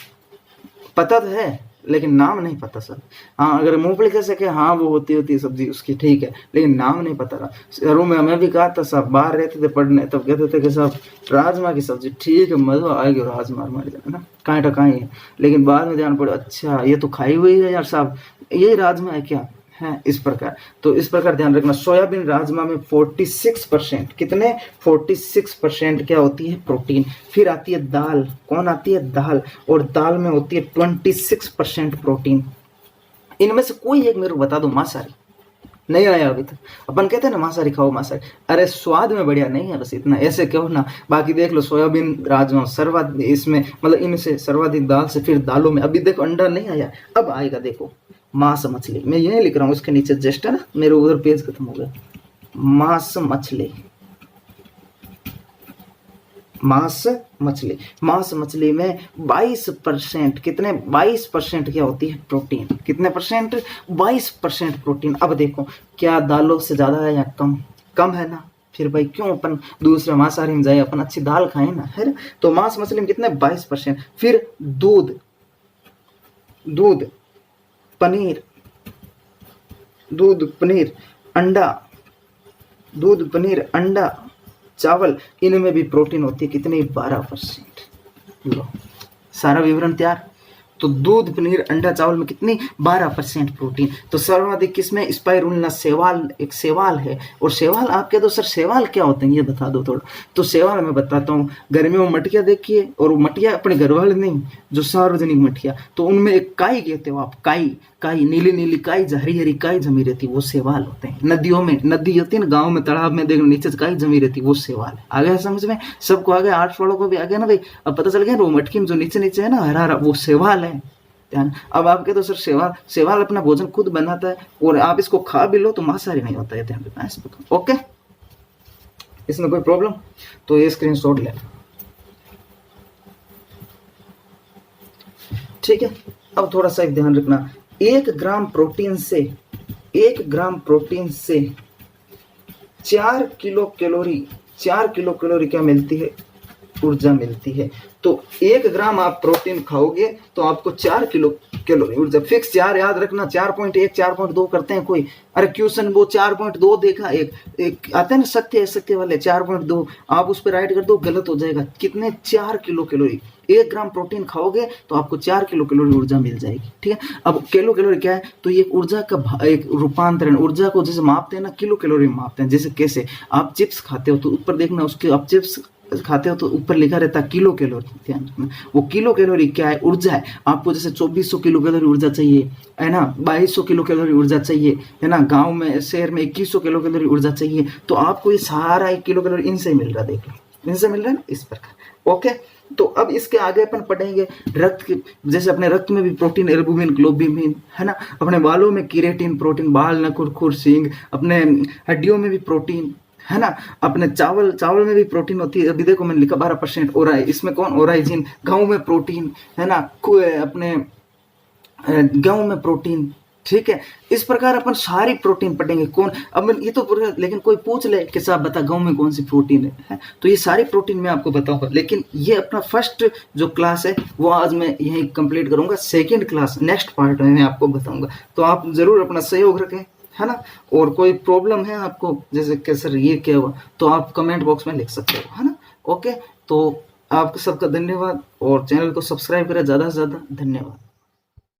पता तो है लेकिन नाम नहीं पता सर। हाँ, अगर मूंगफली कह सके, हाँ वो होती है सब्जी उसकी, ठीक है, लेकिन नाम नहीं पता रहा। शहरों में हमें भी कहा था साहब, बाहर रहते थे पढ़ने, तब कहते थे कि साहब राजमा की सब्जी, ठीक है, मजा आएगी, राजमा मर जाए ना, काहीं टकाई है। लेकिन बाद में ध्यान पड़ा, अच्छा ये तो खाई हुई है यार साहब, यही राजमा है क्या है, इस प्रकार। तो इस प्रकार ध्यान रखना, सोयाबीन राजमा में 46%, कितने, 46% क्या होती है, प्रोटीन। फिर आती है दाल। कौन आती है, दाल। और दाल में होती है 26% प्रोटीन। इनमें से कोई एक मेरे को बता दो, मांसाहारी नहीं आया अभी तक। अपन कहते हैं ना मांसाहारी खाओ, मांसाहारी, अरे स्वाद में बढ़िया नहीं है, बस इतना, ऐसे क्यों ना। बाकी देख लो, सोयाबीन राजमा सर्वाधिक, इसमें मतलब इनसे सर्वाधिक दाल से, फिर दालों में। अभी देखो अंडा नहीं आया, अब आएगा, देखो मांस मछली। मैं यही लिख रहा हूँ उसके नीचे जस्ट, है ना, मेरे उधर पेज खत्म हो गया। मांस मछली, मांस मछली। मांस मछली में 22%, कितने, 22% क्या होती है, प्रोटीन। कितने परसेंट, 22% प्रोटीन। अब देखो, क्या दालों से ज्यादा है या कम, कम है ना, फिर भाई क्यों अपन दूसरे मांसाहारी में जाए, अपन अच्छी दाल खाएं ना, है ना। तो मांस मछली में कितने, 22%। फिर दूध, दूध पनीर, दूध पनीर, अंडा, दूध पनीर अंडा, चावल, इनमें भी प्रोटीन होती है, कितनी, 12%। लो सारा विवरण तैयार। तो दूध पनीर अंडा चावल में कितनी, 12% प्रोटीन। तो सर्वाधिक किसमें, स्पाइरुलिना शैवाल, एक शैवाल है। और शैवाल, आप कह दो सर शैवाल क्या होते हैं, ये बता दो थोड़ा। तो शैवाल मैं बताता हूँ। गर्मियों में मटिया देखिए, और मटिया अपने घर वाले नहीं, जो सार्वजनिक मटिया, तो उनमें एक काई कहते हो आप, काई, काई, नीली नीली काई, हरी हरी काई जमी रहती, वो शैवाल होते हैं। नदियों में, नदी होती है ना, गाँव में तालाब में देखो नीचे काई जमी रहती, वो शैवाल है। आ गया समझ में, सबको आ गया, आर्ट्स वालों को भी आ गया ना भाई। अब पता चल गया, वो मटकी में जो नीचे नीचे है ना, हरा हरा, वो शैवाल है। ध्यान। अब आप कहते हो सर शैवाल, शैवाल अपना भोजन खुद बनाता है, और आप इसको खा भी लो तो मांसाहारी नहीं होता है, ध्यान रखना इस पर। ओके, इसमें कोई प्रॉब्लम, तो ये स्क्रीनशॉट ले, ठीक है। अब थोड़ा सा एक ध्यान रखना, 1 ग्राम प्रोटीन से, 1 ग्राम प्रोटीन से 4 किलो कैलोरी, 4 किलो कैलोरी क्या मिलती है, ऊर्जा मिलती है। तो 1 ग्राम आप प्रोटीन खाओगे तो आपको 4 किलो कैलोरी ऊर्जा, फिक्स 4 याद रखना। 4.1 4.2 करते हैं कोई, अरे क्वेश्चन वो 4.2 देखा, एक आते हैं ना सत्य असत्य वाले, 4.2 आप उस पर राइट कर दो, गलत हो जाएगा। कितने, 4 किलो कैलोरी। 1 ग्राम प्रोटीन खाओगे तो आपको 4 किलो कैलोरी ऊर्जा मिल जाएगी, ठीक है। अब किलो कैलोरी क्या है, तो ये ऊर्जा का एक रूपांतरण, ऊर्जा को जैसे मापते हैं ना, किलो कैलोरी मापते हैं। जैसे कैसे, आप चिप्स खाते हो तो ऊपर देखना, उसके आप चिप्स खाते हो तो ऊपर लिखा रहता है किलो कैलोरी, ध्यान रखना। वो किलो कैलोरी क्या है, ऊर्जा है। आपको जैसे 2400 किलो कैलोरी ऊर्जा चाहिए, है ना, 2200 किलो कैलोरी ऊर्जा चाहिए, है ना, गांव में शहर में 2100 किलो कैलोरी ऊर्जा चाहिए, तो आपको ये सारा 1 किलो कैलोरी इनसे मिल रहा है, देख लो, इनसे मिल रहा है ना, इस प्रकार। ओके, तो अब इसके आगे अपन पढ़ेंगे रक्त के, जैसे अपने रक्त में भी प्रोटीन, एल्बुमिन, ग्लोबिमिन, है ना, अपने बालों में केराटिन प्रोटीन, बाल, नखुर, खुर, सींग, अपने हड्डियों में भी प्रोटीन, है ना, अपने चावल में भी प्रोटीन होती है। अभी देखो मैंने लिखा 12% ओराई, इसमें कौन, ओराइजिन। गेहूं में प्रोटीन, है ना, अपने गेहूं में प्रोटीन, ठीक है। इस प्रकार अपन सारी प्रोटीन पढ़ेंगे। कौन, अब ये तो पूरा, लेकिन कोई पूछ ले कि साहब बता गेहूं में कौन सी प्रोटीन है, तो ये सारी प्रोटीन मैं आपको बताऊंगा। लेकिन ये अपना फर्स्ट जो क्लास है वो आज मैं यहीं कंप्लीट करूंगा। सेकंड क्लास नेक्स्ट पार्ट में मैं आपको बताऊंगा, तो आप जरूर अपना सहयोग रखें, है ना। और कोई प्रॉब्लम है आपको, जैसे कि सर ये क्या हुआ, तो आप कमेंट बॉक्स में लिख सकते हो, है ना। ओके, तो आपका सबका धन्यवाद और चैनल को सब्सक्राइब करें ज़्यादा से ज़्यादा। धन्यवाद।